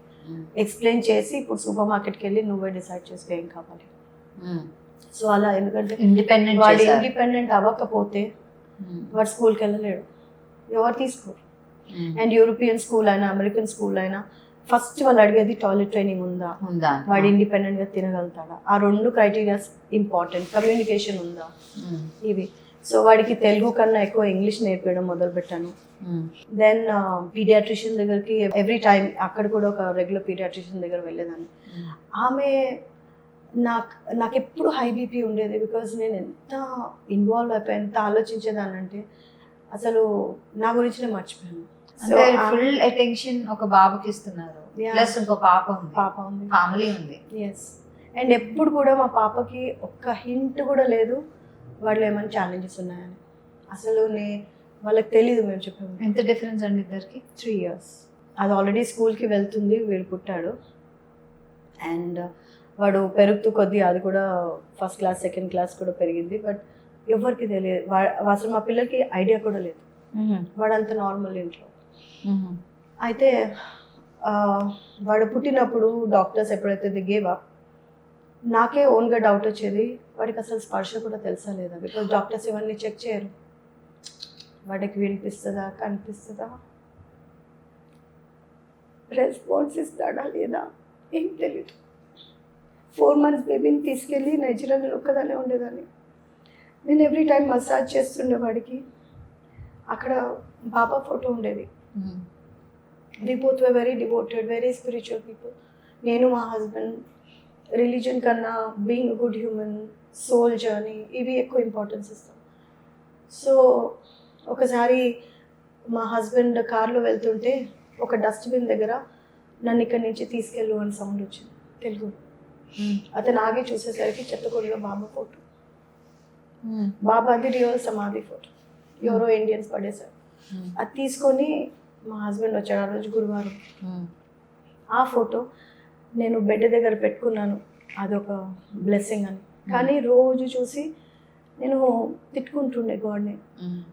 ఎక్స్ప్లెయిన్ చేసి, ఇప్పుడు సూపర్ మార్కెట్కి వెళ్ళి నువ్వే డిసైడ్ చేసుకో ఏం కావాలి. సో అలా, ఎందుకంటే ఇండిపెండెంట్ వాడు ఇండిపెండెంట్ అవ్వకపోతే వాడు స్కూల్కి వెళ్ళలేడు, ఎవరు తీసుకోరు. అండ్ యూరోపియన్ స్కూల్ అయినా అమెరికన్ స్కూల్ అయినా ఫస్ట్ వాళ్ళు అడిగేది టాయిలెట్ ట్రైనింగ్ ఉందా, వాడు ఇండిపెండెంట్గా తినగలుగుతాడా, ఆ 2 క్రైటీరియాస్ ఇంపార్టెంట్. కమ్యూనికేషన్ ఉందా, ఇవి. సో వాడికి తెలుగు కన్నా ఎక్కువ ఇంగ్లీష్ నేర్పించడం మొదలుపెట్టాను. దెన్ పీడియాట్రిషియన్ దగ్గరికి ఎవ్రీ టైం, అక్కడ కూడా ఒక రెగ్యులర్ పీడియాట్రిషియన్ దగ్గర వెళ్ళేదాన్ని. ఆమె నాకు ఎప్పుడు హై బీపీ ఉండేది, బికాజ్ నేను ఎంత ఇన్వాల్వ్ అయిపోయి ఎంత ఆలోచించేదాన్ని అంటే అసలు నా గురించి నేను మర్చిపోయాను. సో ఫుల్ అటెన్షన్ ఒక బాబుకి ఇస్తున్నారు, ప్లస్ ఇంకో పాప ఉంది, ఫ్యామిలీ ఉంది. ఎస్. అండ్ ఎప్పుడు కూడా మా పాపకి ఒక్క హింట్ కూడా లేదు వాళ్ళు ఏమైనా ఛాలెంజెస్ ఉన్నాయని. అసలు వాళ్ళకి తెలీదు మేము చెప్పాము. ఎంత డిఫరెన్స్ అండి ఇద్దరికి? 3 years. అది ఆల్రెడీ స్కూల్కి వెళ్తుంది, వీడు పుట్టాడు. అండ్ వాడు పెరుగుతూ కొద్దీ అది కూడా ఫస్ట్ క్లాస్ సెకండ్ క్లాస్ కూడా పెరిగింది. బట్ ఎవరికి తెలియదు, అసలు మా పిల్లలకి ఐడియా కూడా లేదు వాడు అంత నార్మల్ ఇంట్లో. అయితే వాడు పుట్టినప్పుడు డాక్టర్స్ ఎప్పుడైతే దిగేవా నాకే ఓన్గా డౌట్ వచ్చేది, వాడికి అసలు స్పర్శ కూడా తెలుసా లేదా, బికాజ్ డాక్టర్స్ ఇవన్నీ చెక్ చేయరు. వాడికి వినిపిస్తుందా, కనిపిస్తుందా, రెస్పాన్స్ ఇస్తాడా లేదా ఏం తెలియదు. 4 months బేబీని తీసుకెళ్ళి నైజీరియాలో ఒక్కదానే ఉండేదాన్ని. నేను ఎవ్రీ టైం మసాజ్ చేస్తుండే వాడికి. అక్కడ బాబా ఫోటో ఉండేది. We both were very devoted, very spiritual people. నేను మా హస్బెండ్ రిలీజన్ కన్నా being a good human, soul journey, ఇవి ఎక్కువ ఇంపార్టెన్స్ ఇస్తాం. సో ఒకసారి మా హస్బెండ్ కార్లో వెళ్తుంటే ఒక డస్ట్బిన్ దగ్గర నన్ను ఇక్కడి నుంచి తీసుకెళ్ళు అని సౌండ్ వచ్చింది తెలుగు. అతను ఆగి చూసేసరికి చెత్తకొడిలో బాబా ఫోటో. బాబాది రియల్ సమాధి ఫోటో, ఎవరో ఇండియన్స్ పడేశారు. అది తీసుకొని మా హస్బెండ్ వచ్చాడు, ఆ రోజు గురువారం. ఆ ఫోటో నేను బెడ్ దగ్గర పెట్టుకున్నాను, అదొక బ్లెస్సింగ్ అని. కానీ రోజు చూసి నేను తిట్టుకుంటుండే గాడ్ని,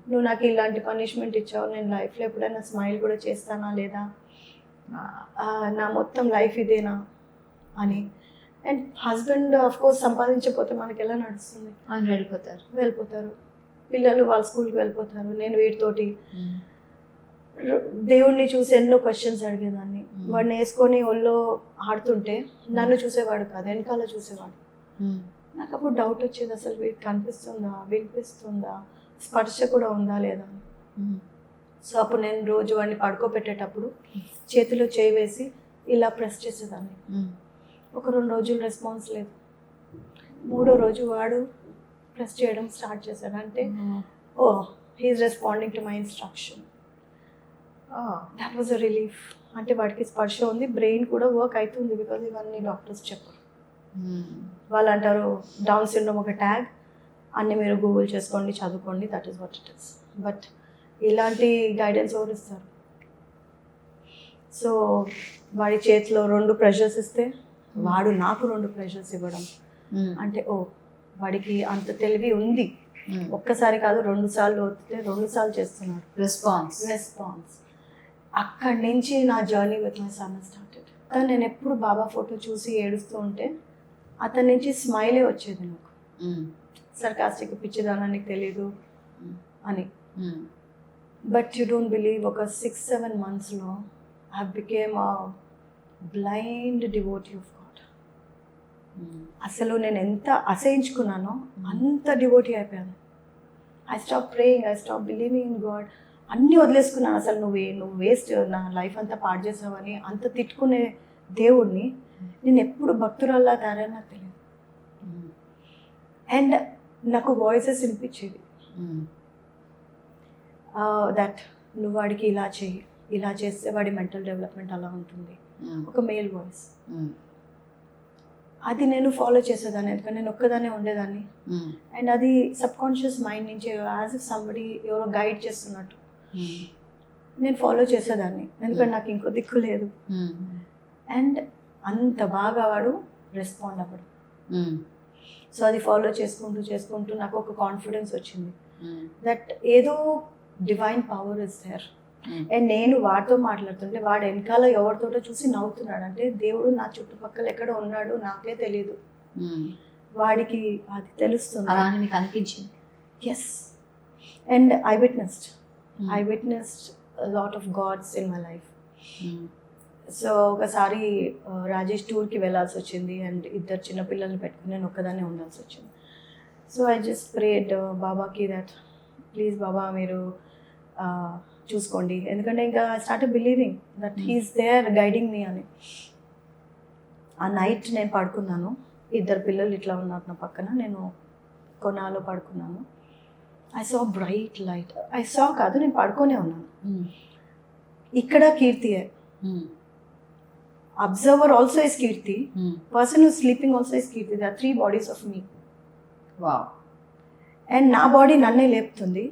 నువ్వు నాకు ఇలాంటి పనిష్మెంట్ ఇచ్చావు, నేను లైఫ్లో ఎప్పుడైనా స్మైల్ కూడా చేస్తానా లేదా, నా మొత్తం లైఫ్ ఇదేనా అని. అండ్ హస్బెండ్ ఆఫ్ కోర్స్ సంపాదించకపోతే మనకి ఎలా నడుస్తుంది, వెళ్ళిపోతారు పిల్లలు, వాళ్ళ స్కూల్కి వెళ్ళిపోతారు. నేను వీటితోటి దేవుణ్ణి చూసి ఎన్నో క్వశ్చన్స్ అడిగేదాన్ని. వాడిని వేసుకొని ఒళ్ళో ఆడుతుంటే నన్ను చూసేవాడు కాదు, వెనకాల చూసేవాడు. నాకు అప్పుడు డౌట్ వచ్చేది, అసలు వీడికి కనిపిస్తుందా, వినిపిస్తుందా, స్పర్శ కూడా ఉందా లేదా అని. సో అప్పుడు నేను రోజు వాడిని పడుకోబెట్టేటప్పుడు చేతిలో చేయి వేసి ఇలా ప్రెస్ చేసేదాన్ని. ఒక 2 రోజులు రెస్పాన్స్ లేదు. 3వ రోజు వాడు ప్రెస్ చేయడం స్టార్ట్ చేశాడు. అంటే oh he is responding to my instruction. That was a relief. అంటే వాడికి స్పర్శ ఉంది, బ్రెయిన్ కూడా వర్క్ అవుతుంది, బికాజ్ ఇవన్నీ డాక్టర్స్ చెప్పరు. వాళ్ళు అంటారు డౌన్ సిండ్రోమ్ ఒక ట్యాగ్, అన్నీ మీరు గూగుల్ చేసుకోండి, చదువుకోండి, that is what it is. But ఇలాంటి గైడెన్స్ ఎవరు ఇస్తారు? సో వాడి చేతిలో 2 ప్రెషర్స్ ఇస్తే వాడు నాకు 2 ప్రెషర్స్ ఇవ్వడం అంటే ఓ వాడికి అంత తెలివి ఉంది. ఒక్కసారి కాదు 2 సార్లు వస్తే 2 సార్లు చేస్తున్నాడు రెస్పాన్స్. అక్కడి నుంచి నా journey with my son started. నేను ఎప్పుడు బాబా ఫోటో చూసి ఏడుస్తూ ఉంటే అతని నుంచి స్మైలే వచ్చేది నాకు. సర్కాస్టిక్, పిచ్చిదానానికి తెలీదు అని. బట్ యూ డోంట్ బిలీవ్, ఒక 6-7 monthsలో I became a blind devotee of God. అసలు నేను ఎంత అసహించుకున్నానో అంత డివోటీ అయిపోయాను. I stop praying, I stop believing in God. అన్నీ వదిలేసుకున్నాను. అసలు నువ్వు వేస్ట్, నా లైఫ్ అంతా పాడు చేసావని అంత తిట్టుకునే దేవుడిని నేను ఎప్పుడు భక్తురాల్లా తయారని నాకు తెలియదు. అండ్ నాకు వాయిసెస్ వినిపించేది, దట్ నువ్వు వాడికి ఇలా చెయ్యి, ఇలా చేస్తే వాడి మెంటల్ డెవలప్మెంట్ అలా ఉంటుంది, ఒక మేల్ వాయిస్. అది నేను ఫాలో చేసేదాన్ని, ఎందుకంటే నేను ఒక్కదానే ఉండేదాన్ని. అండ్ అది సబ్ కాన్షియస్ మైండ్ నుంచి యాజ్ ఇఫ్ సంబడి ఎవరో గైడ్ చేస్తున్నట్టు నేను ఫాలో చేసేదాన్ని, ఎందుకంటే నాకు ఇంకో దిక్కు లేదు. అండ్ అంత బాగా వాడు రెస్పాండ్ అవ్వడు. సో అది ఫాలో చేసుకుంటూ నాకు ఒక కాన్ఫిడెన్స్ వచ్చింది దట్ ఏదో divine power is there. And నేను వాడితో మాట్లాడుతుంటే వాడు వెనకాల ఎవరితోటో చూసి నవ్వుతున్నాడు. అంటే దేవుడు నా చుట్టుపక్కల ఎక్కడ ఉన్నాడు నాకే తెలీదు. వాడికి అది తెలుస్తుంది. అలా అని మీకు అనిపించింది? Yes, and I witnessed lot of gods in my life. So ఒకసారి రాజేష్ టూర్కి వెళ్ళాల్సి వచ్చింది అండ్ 2 చిన్నపిల్లల్ని పెట్టుకుని నేను ఒక్కదాన్నే ఉండాల్సి వచ్చింది. సో ఐ జస్ట్ ప్రేడ్ బాబాకి దట్ ప్లీజ్ బాబా మీరు చూసుకోండి, ఎందుకంటే ఇంకా I start believing that he's there guiding me అని. ఆ నైట్ నేను పడుకున్నాను, 2 పిల్లలు ఇట్లా ఉన్నారు నా పక్కన, నేను కొనాలో పడుకున్నాను. I saw bright light. కాదు, నేను పడుకోనే ఉన్నాను. ఇక్కడ కీర్తియే, observer also is Keerthi, person who sleeping also is Keerthi. They are 3 bodies of me. Wow. And నా బాడీ నన్నే లేపుతుంది.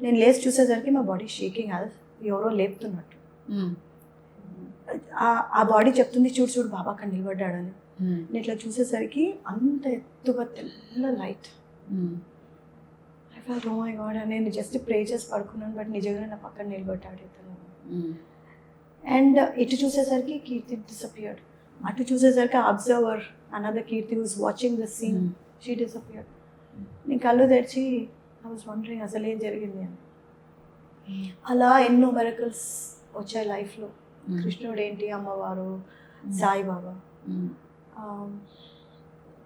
నేను లేచి చూసేసరికి మా బాడీ షేకింగ్, అది ఎవరో లేపుతున్నట్టు. ఆ బాడీ చెప్తుంది చూడు బాబా అక్కడ నిలబడ్డాడని. నేను ఇట్లా చూసేసరికి అంత ఎత్తుగా తెల్ల light. I felt oh my god. నేను జస్ట్ ప్రే చేసి పడుకున్నాను, బట్ నిజంగా నా పక్కన నిలబడ్డాడు ఇతను. అండ్ ఇటు చూసేసరికి కీర్తి డిసపియర్డ్. అటు చూసేసరికి observer another Keerthi who's watching the scene, she disappeared. నేను కళ్ళు తెరిచి ఐ వాజ్ వండరింగ్ అసలు ఏం జరిగింది అని. అలా ఎన్నో మిరకల్స్ వచ్చాయి లైఫ్లో. కృష్ణుడు ఏంటి, అమ్మవారు, సాయిబాబా,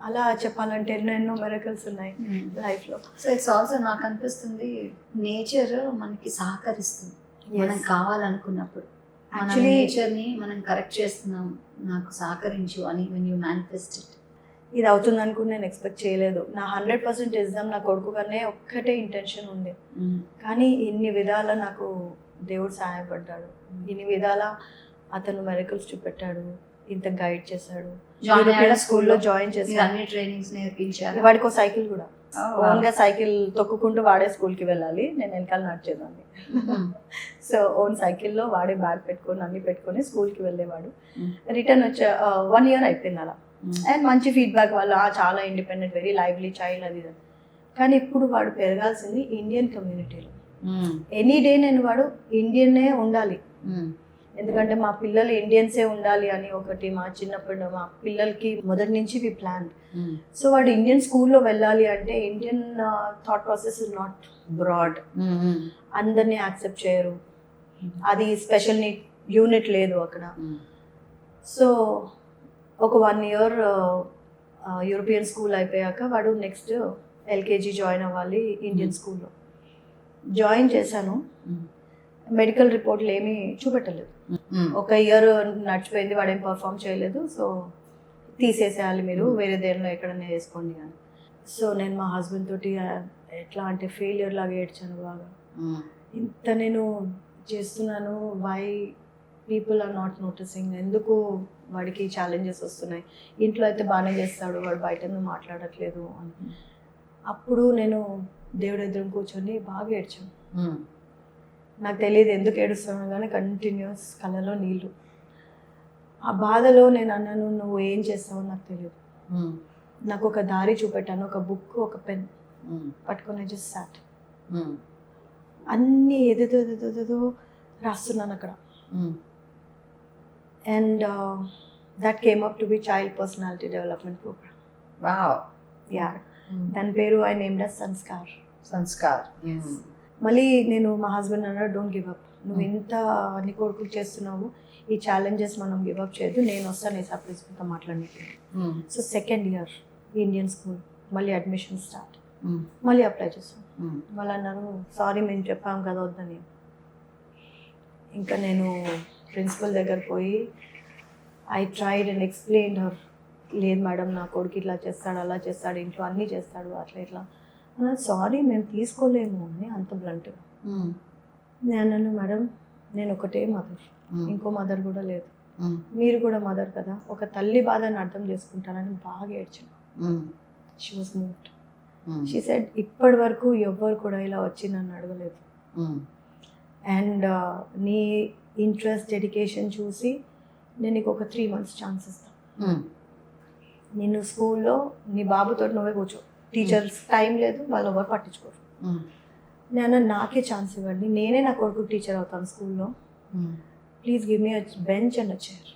అలా చెప్పాలంటే ఎన్నో మిరకల్స్ ఉన్నాయి లైఫ్లో. సో ఇట్స్ ఆల్సో నాకు అనిపిస్తుంది నేచర్ మనకి సహకరిస్తుంది మనం కావాలనుకున్నప్పుడు. యాక్చువల్లీ నేచర్ని మనం కరెక్ట్ చేస్తున్నాం, నాకు సహకరించు అని వెన్ యూ మేనిఫెస్ట్ ఇట్. ఇది అవుతుంది అనుకుని నేను ఎక్స్పెక్ట్ చేయలేదు. నా 100% ఇద్దాం నా కొడుకు కన్నా ఒక్కటే ఇంటెన్షన్ ఉంది, కానీ ఇన్ని విధాల నాకు దేవుడు సహాయపడ్డాడు. ఇన్ని విధాల అతను మెరికల్స్ చూపెట్టాడు, ఇంత గైడ్ చేశాడు. స్కూల్లో జాయిన్ చేశాడు, అన్ని ట్రైనింగ్స్ నేర్పించారు. వాడికి సైకిల్ కూడా ఓన్గా సైకిల్ తొక్కుకుంటూ వాడే స్కూల్కి వెళ్ళాలి, నేను వెనకాల నడిచేదాన్ని. సో ఓన్ సైకిల్లో వాడే బ్యాగ్ పెట్టుకొని అన్ని పెట్టుకొని స్కూల్కి వెళ్ళేవాడు. రిటర్న్ వచ్చే 1 year అయిపోయింది అలా. అండ్ మంచి ఫీడ్బ్యాక్ వల్ల చాలా ఇండిపెండెంట్, వెరీ లైవ్లీ చైల్డ్ అది. కానీ ఇప్పుడు వాడు పెరగాల్సింది ఇండియన్ కమ్యూనిటీలో. ఎనీ డే నేను వాడు ఇండియన్నే ఉండాలి, ఎందుకంటే మా పిల్లలు ఇండియన్సే ఉండాలి అని ఒకటి మా చిన్నప్పుడు మా పిల్లలకి మొదటి నుంచి వి ప్లాన్. సో వాడు ఇండియన్ స్కూల్లో వెళ్ళాలి అంటే Indian thought process is not broad, అందరినీ యాక్సెప్ట్ చేయరు, అది స్పెషల్ యూనిట్ లేదు అక్కడ. సో ఒక 1 year యూరోపియన్ స్కూల్ అయిపోయాక వాడు నెక్స్ట్ LKG జాయిన్ అవ్వాలి ఇండియన్ స్కూల్లో. జాయిన్ చేశాను, మెడికల్ రిపోర్ట్లు ఏమీ చూపెట్టలేదు. 1 year నడిచిపోయింది, వాడేం పర్ఫామ్ చేయలేదు. సో తీసేసేయాలి మీరు, వేరే దేనిలో ఎక్కడన్నా వేసుకోండి అని. సో నేను మా హస్బెండ్ తోటి ఎట్లా అంటే ఫెయిలియర్ లాగా ఏడ్చాను బాగా. ఇంత నేను చేస్తున్నాను, why people are not noticing, ఎందుకు వాడికి ఛాలెంజెస్ వస్తున్నాయి, ఇంట్లో అయితే బాగానే చేస్తాడు, వాడు బయట మాట్లాడట్లేదు అని. అప్పుడు నేను దేవుడి ఎదురు కూర్చొని బాగా ఏడ్చాను. నాకు తెలియదు ఎందుకు ఏడుస్తాను, కానీ కంటిన్యూస్ కళ్ళలో నీళ్ళు. ఆ బాధలో నేను అన్నాను, నువ్వు ఏం చేస్తావో నాకు తెలియదు, నాకు ఒక దారి చూపెట్టాను, ఒక బుక్ ఒక పెన్ పట్టుకొని జస్ట్ సాట్, అన్నీ ఏదేదో రాస్తున్నాను అక్కడ. And that came up to be child personality development programme. Wow. Yeah, దాని పేరు ఐ నేమ్డ్ as సంస్కార్. మళ్ళీ నేను మా హస్బెండ్ అన్నాడు, డోంట్ గివ్ అప్, నువ్వు ఇంత అన్ని కొడుకులు చేస్తున్నావు, ఈ ఛాలెంజెస్ మనం గివ్ అప్ చేయొద్దు, నేను వస్తాను ఏసా ప్రిన్సిపల్తో మాట్లాడడానికి. So 2nd year Indian school, మళ్ళీ అడ్మిషన్ స్టార్ట్, మళ్ళీ అప్లై చేస్తాను. మళ్ళీ అన్నారు, సారీ మేము చెప్పాము కదా వద్దని. ఇంకా నేను ప్రిన్సిపల్ దగ్గర పోయి I tried and explain her, లేదు మేడం నా కొడుకు ఇట్లా చేస్తాడు, అలా చేస్తాడు, ఇంట్లో అన్నీ చేస్తాడు, అట్లా ఇట్లా. సారీ మేము తీసుకోలేము అని అంత బ్లంట్గా. నేను అన్నాను, మేడం నేను ఒకటే మదర్, ఇంకో మదర్ కూడా లేదు, మీరు కూడా మదర్ కదా, ఒక తల్లి బాధని అర్థం చేసుకుంటానని బాగా ఏడ్చాను. She was moved. She said, ఇప్పటి వరకు ఎవ్వరు కూడా ఇలా వచ్చి నన్ను అడగలేదు, అండ్ నీ ఇంట్రెస్ట్ డెడికేషన్ చూసి నేను నీకు ఒక 3 months ఛాన్స్ ఇస్తాను, నేను స్కూల్లో నీ బాబుతో నువ్వే కూర్చో, టీచర్స్ టైం లేదు, వాళ్ళు ఎవరు పట్టించుకోరు, నేను నాకే ఛాన్స్ ఇవ్వండి, నేనే నా కొడుకు టీచర్ అవుతాను స్కూల్లో, please give me a bench and a chair.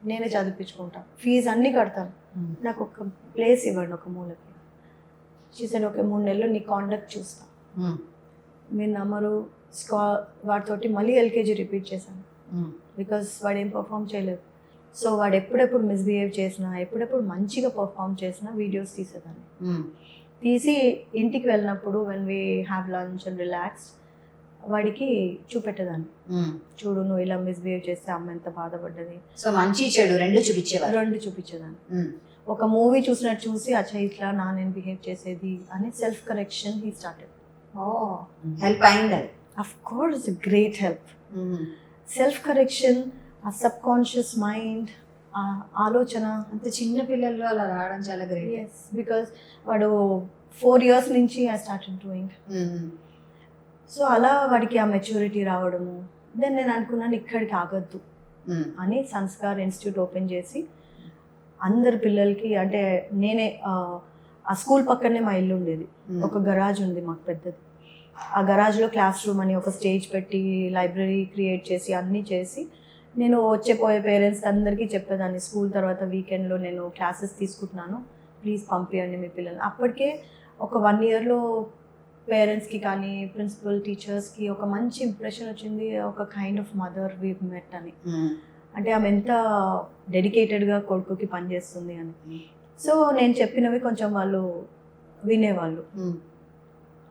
నేనే చదివించుకుంటాను, ఫీజు అన్నీ కడతాను, నాకు ఒక ప్లేస్ ఇవ్వండి ఒక మూలకి. చేసాను ఒక 3 నెలలు నీ కాండక్ట్ చూస్తాను. మీరు నమ్మరు, వాడితోటి మళ్ళీ ఎల్కేజీ రిపీట్ చేశాను బికాస్ వాడు ఏం పర్ఫామ్ చేయలేదు. సో వాడు ఎప్పుడెప్పుడు మిస్బిహేవ్ చేసినా, ఎప్పుడెప్పుడు మంచిగా పర్ఫామ్ చేసినా వీడియోస్ తీసేదాన్ని. తీసి ఇంటికి వెళ్ళినప్పుడు when we have lunch and relax వాడికి చూపెట్టేదాన్ని, చూడు నువ్వు ఇలా మిస్బిహేవ్ చేస్తే అమ్మ ఎంత బాధపడ్డది. సో మంచి చెడు రెండు చూపించేదాన్ని. ఒక మూవీ చూసినట్టు చూసి అచ్చా ఇట్లా నేను బిహేవ్ చేసేది అని self correction he started. Help అయింది. Of course great help. Self correction, ఆ సబ్ కాన్షియస్ మైండ్, ఆ ఆలోచన అంత చిన్న పిల్లల్లో అలా రావడం చాలా గ్రేట్. ఎస్, బికాస్ వాడు 4 years నుంచి ఐ స్టార్టెడ్ డూయింగ్. సో అలా వాడికి ఆ మెచ్యూరిటీ రావడము. దెన్ నేను అనుకున్నాను ఇక్కడికి ఆగద్దు అని సంస్కార్ ఇన్స్టిట్యూట్ ఓపెన్ చేసి అందరి పిల్లలకి, అంటే నేనే ఆ స్కూల్ పక్కనే మా ఇల్లు ఉండేది, ఒక గరాజ్ ఉంది మాకు పెద్దది. ఆ గరాజ్లో క్లాస్ రూమ్ అని ఒక స్టేజ్ పెట్టి లైబ్రరీ క్రియేట్ చేసి అన్నీ చేసి నేను వచ్చేపోయే పేరెంట్స్ అందరికీ చెప్పేదాన్ని, స్కూల్ తర్వాత వీకెండ్లో నేను క్లాసెస్ తీసుకుంటున్నాను, ప్లీజ్ పంపించండి మీ పిల్లల్ని. అప్పటికే ఒక 1 yearలో పేరెంట్స్కి కానీ ప్రిన్సిపల్ టీచర్స్కి ఒక మంచి ఇంప్రెషన్ వచ్చింది, ఒక kind of mother we met అని. అంటే ఆమె ఎంత డెడికేటెడ్గా కొడుకుకి పనిచేస్తుంది అని. సో నేను చెప్పినవి కొంచెం వాళ్ళు వినేవాళ్ళు.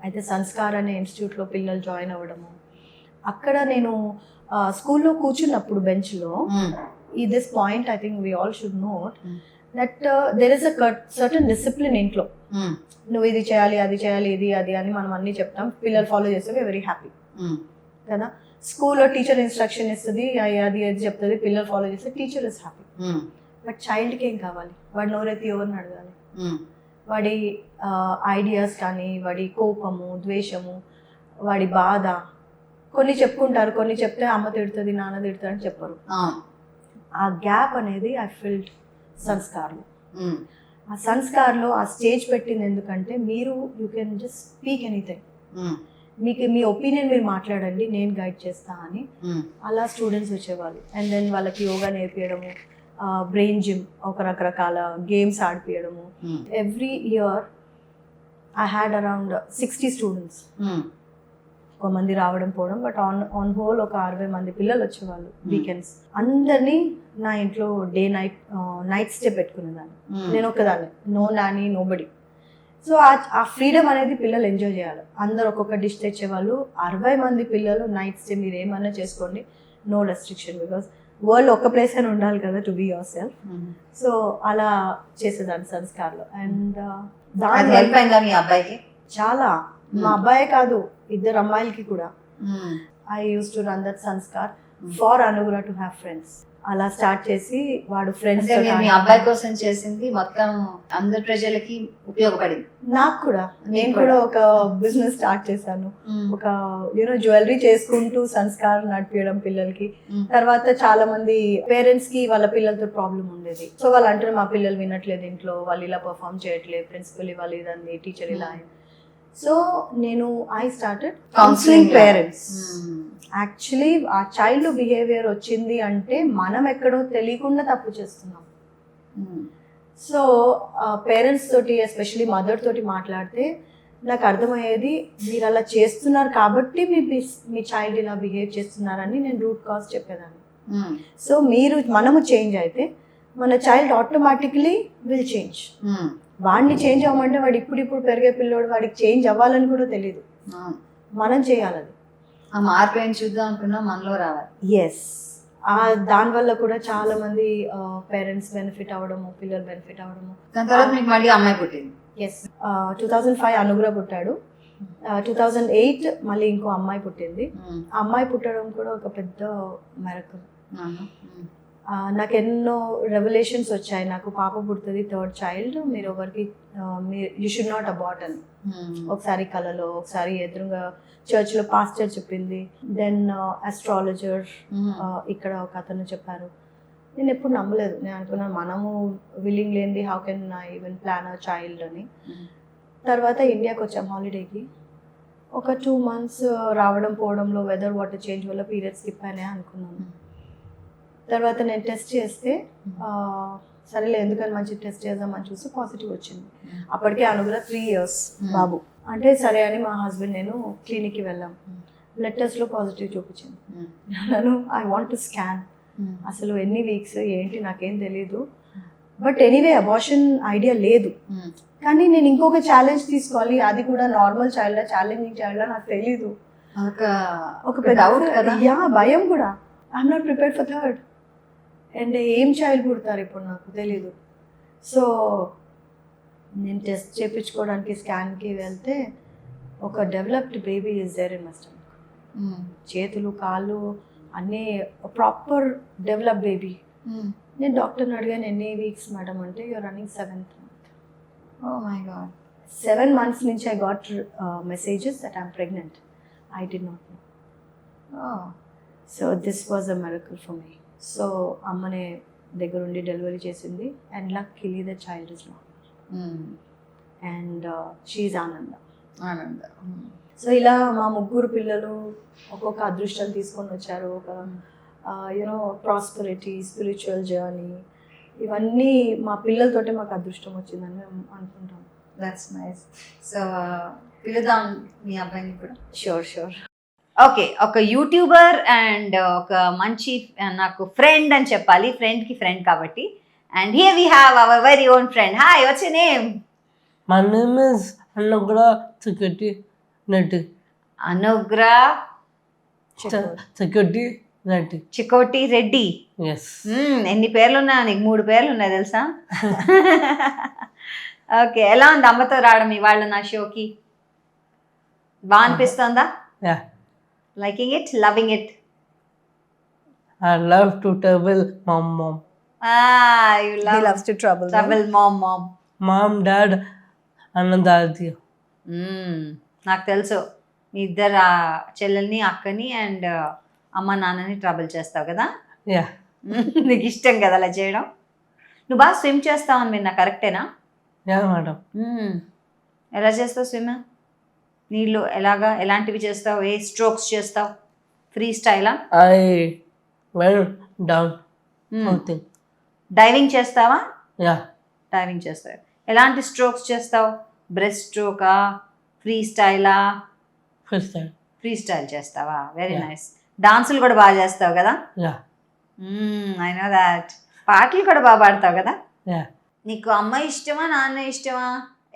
అయితే సంస్కార్ అనే ఇన్స్టిట్యూట్లో పిల్లలు జాయిన్ అవ్వడము, అక్కడ నేను స్కూల్లో కూర్చున్నప్పుడు బెంచ్లో ఈ this point I think we all should note that there is a certain discipline ఇంట్లో. నువ్వు ఇది చేయాలి, అది చేయాలి, ఇది అది అని మనం అన్నీ చెప్తాం, పిల్లలు ఫాలో చేస్తే వెరీ హ్యాపీ కదా. స్కూల్లో టీచర్ ఇన్స్ట్రక్షన్ ఇస్తుంది, అది చెప్తుంది, పిల్లలు ఫాలో చేస్తే టీచర్ ఇస్ హ్యాపీ. బట్ చైల్డ్కి ఏం కావాలి, వాడు నోరైతే ఎవరిని అడగాలి, వాడి ఐడియాస్ కానీ వాడి కోపము, ద్వేషము, వాడి బాధ కొన్ని చెప్పుకుంటారు, కొన్ని చెప్తే అమ్మ తిడుతుంది, నాన్న తిడుతుంది అని చెప్పరు. ఆ గ్యాప్ అనేది ఐ ఫీల్డ్ సంస్కార్లో. ఆ సంస్కార్లో ఆ స్టేజ్ పెట్టింది ఎందుకంటే మీరు you can just speak anything, మీకు మీ ఒపీనియన్ మీరు మాట్లాడండి, నేను గైడ్ చేస్తా అని. అలా స్టూడెంట్స్ వచ్చేవాళ్ళు. అండ్ దెన్ వాళ్ళకి యోగా నేర్పించడము, బ్రెయిన్ జిమ్, ఒక రకరకాల గేమ్స్ ఆడిపించడము. Every year I had around 60 students. ఒక మంది రావడం పోవడం, బట్ ఆన్ హోల్ ఒక 60 మంది పిల్లలు వచ్చేవాళ్ళు వీకెండ్స్. అందరినీ నా ఇంట్లో డే నైట్ స్టే పెట్టుకునేదాన్ని, నేను ఒకదాన్ని, నో నాని, నో బడి. సో ఆ ఫ్రీడమ్ అనేది పిల్లలు ఎంజాయ్ చేయాలి. అందరు ఒక్కొక్క డిష్ తెచ్చేవాళ్ళు. 60 మంది పిల్లలు నైట్ స్టే, మీరు ఏమన్నా చేసుకోండి, నో రెస్ట్రిక్షన్, బికాస్ వరల్డ్ ఒక్క ప్లేస్ అని ఉండాలి కదా to be yourself. So అలా చేసేదాన్ని సంస్కార్లో. అండ్ హెల్ప్ అయిందా మీ అబ్బాయికి? చాలా. మా అబ్బాయే కాదు, 2 అమ్మాయిలకి కూడా. I use to run that Sanskar for Anugraha to have friends. అలా స్టార్ట్ చేసి వాడు ఫ్రెండ్స్. మీ అబ్బాయి కోసం చేసింది మొత్తం అందరి ప్రజలకి ఉపయోగపడింది. నాకు కూడా, నేను కూడా ఒక బిజినెస్ స్టార్ట్ చేశాను. ఒక జ్యువెలరీ చేసుకుంటూ సంస్కారం నడిపించడం పిల్లలకి. తర్వాత చాలా మంది పేరెంట్స్ కి వాళ్ళ పిల్లలతో ప్రాబ్లం ఉండేది. సో వాళ్ళు అంటారు మా పిల్లలు వినట్లేదు ఇంట్లో, వాళ్ళు ఇలా పర్ఫామ్ చేయట్లేదు, ప్రిన్సిపల్ ఇవ్వాలి, ఇదండి టీచర్ ఇలా. సో నేను I started counselling parents. Actually ఆ చైల్డ్ బిహేవియర్ వచ్చింది అంటే మనం ఎక్కడో తెలియకుండా తప్పు చేస్తున్నాం. సో పేరెంట్స్ తోటి, ఎస్పెషలీ మదర్ తోటి మాట్లాడితే నాకు అర్థమయ్యేది, మీరు అలా చేస్తున్నారు కాబట్టి మీ చైల్డ్ ఇలా బిహేవ్ చేస్తున్నారని నేను రూట్ కాజ్ చెప్పేదాన్ని. సో మనము చేంజ్ అయితే మన చైల్డ్ ఆటోమేటిక్లీ విల్ చేంజ్. వాడిని చేంజ్ అవ్వమంటే వాడు ఇప్పుడు పెరిగే పిల్లోడు, వాడికి చేంజ్ అవ్వాలని కూడా తెలియదు, మనం చేయాలి. అది ఆ మార్పు ఏం చూద్దాం అనుకున్నా మనలో రావాలి. ఎస్, దానివల్ల కూడా చాలా మంది పేరెంట్స్ బెనిఫిట్ అవ్వడము, పిల్లలు బెనిఫిట్ అవ్వడము. దాని తర్వాత మీకు మళ్ళీ అమ్మాయి పుట్టింది. ఎస్, 2005 అనుగ్రహ పుట్టాడు. 2008 మళ్ళీ ఇంకో అమ్మాయి పుట్టింది. ఆ అమ్మాయి పుట్టడం కూడా ఒక పెద్ద మిరకల్. నాకు ఎన్నో రెవల్యూషన్స్ వచ్చాయి. నాకు పాప పుడుతుంది, 3rd child, మీరు ఎవరికి యూ షుడ్ నాట్ అబార్ట్ అని ఒకసారి కలలో, ఒకసారి ఎదురుగా చర్చ్లో పాస్టర్ చెప్పింది. దెన్ అస్ట్రాలజర్ ఇక్కడ ఒక అతను చెప్పారు. నేను ఎప్పుడు నమ్మలేదు. నేను అనుకున్నాను మనము విల్లింగ్ లేనిది how can I even plan a child అని. తర్వాత ఇండియాకి వచ్చాం హాలిడేకి. ఒక 2 months రావడం పోవడంలో వెదర్ వాటర్ చేంజ్ వల్ల పీరియడ్స్ స్కిప్ అయినాయి అనుకున్నాను. తర్వాత నేను టెస్ట్ చేస్తే సరేలే ఎందుకని మంచి టెస్ట్ చేద్దామని చూసి పాజిటివ్ వచ్చింది. అప్పటికే అనుగ్రహ 3 years బాబు. అంటే సరే అని మా హస్బెండ్ నేను క్లినిక్కి వెళ్ళాం. బ్లడ్ టెస్ట్లో పాజిటివ్ చూపించింది. నన్ను ఐ వాంట్ టు స్కాన్, అసలు ఎన్ని వీక్స్ ఏంటి నాకేం తెలీదు. బట్ ఎనీవే అబార్షన్ ఐడియా లేదు. కానీ నేను ఇంకొక ఛాలెంజ్ తీసుకోవాలి, అది కూడా నార్మల్ చైల్డ్ ఛాలెంజింగ్ చైల్డ్ నాకు తెలీదు. ఒక డౌట్ కదా, యా భయం కూడా. I'm not prepared for third. And ఏం చైల్డ్ పుడతారు ఇప్పుడు నాకు తెలీదు. సో నేను టెస్ట్ చేయించుకోవడానికి స్కాన్కి వెళ్తే ఒక developed baby is there in my stomach. చేతులు కాళ్ళు అన్నీ ప్రాపర్ డెవలప్ బేబీ. నేను డాక్టర్ని అడిగాను ఎన్ని వీక్స్ మేడం అంటే you're running 7th month. Oh my God. 7 months నుంచి I got messages that I'm pregnant. I did not know. Oh. So this was a miracle for me. So అమ్మనే దగ్గర ఉండి delivery చేసింది and luckily the child is not. And she's Ananda. So ఇలా మా ముగ్గురు పిల్లలు ఒక్కొక్క అదృష్టం తీసుకొని వచ్చారు. ఒక యునో ప్రాస్పరిటీ, స్పిరిచువల్ జర్నీ, ఇవన్నీ మా పిల్లలతోటే మాకు అదృష్టం వచ్చిందని మేము అనుకుంటాం. That's nice. సో పిలుద్దాం మీ అబ్బాయిని కూడా. షూర్. ఓకే, ఒక యూట్యూబర్ అండ్ ఒక మంచి నాకు ఫ్రెండ్ అని చెప్పాలి, ఫ్రెండ్కి ఫ్రెండ్ కాబట్టి. And here we have our very own friend. Hi, what's your name? My name is Anugrah Security Reddy. అనుగ్రహ Security Reddy. Chikoti Reddy. Yes. ఎన్ని పేర్లు ఉన్నాయి నీకు? 3 పేర్లు ఉన్నాయి తెలుసా? ఓకే, ఎలా ఉంది అమ్మతో రావడం ఇవాళ నా షోకి? బాగా అనిపిస్తుందా? Yeah. Liking it, loving it? I love to travel, mom. You He loves to trouble. mom. Mom, dad, and daddy. నాకు తెలుసు మీ ఇద్దరు చెల్లెల్ని, అక్కని అండ్ అమ్మ నాన్నని ట్రబుల్ చేస్తావు కదా. Yeah. నీకు ఇష్టం కదా అలా చేయడం. నువ్వు బాగా స్విమ్ చేస్తావు అని విన్నా, కరెక్టేనా? Yeah, madam. ఎలా చేస్తావు స్విమ్? నీళ్ళు ఎలాంటివి చేస్తావు? ఏ స్ట్రోక్స్ చేస్తావు? ఫ్రీ స్టైలా? I went down something. Diving చేస్తావా? Yeah. డైవింగ్ చేస్తావు. ఎలాంటి స్ట్రోక్స్ చేస్తావు? బ్రెస్ట్ స్ట్రోకా, ఫ్రీ స్టైలా? First time. ఫ్రీ స్టైల్ చేస్తావా? Very nice. డాన్సులు కూడా బాగా చేస్తావు కదా. Yeah. I know that. పాటలు కూడా బాగా పాడతావు కదా. Yeah. నీకు అమ్మ ఇష్టమా, నాన్న ఇష్టమా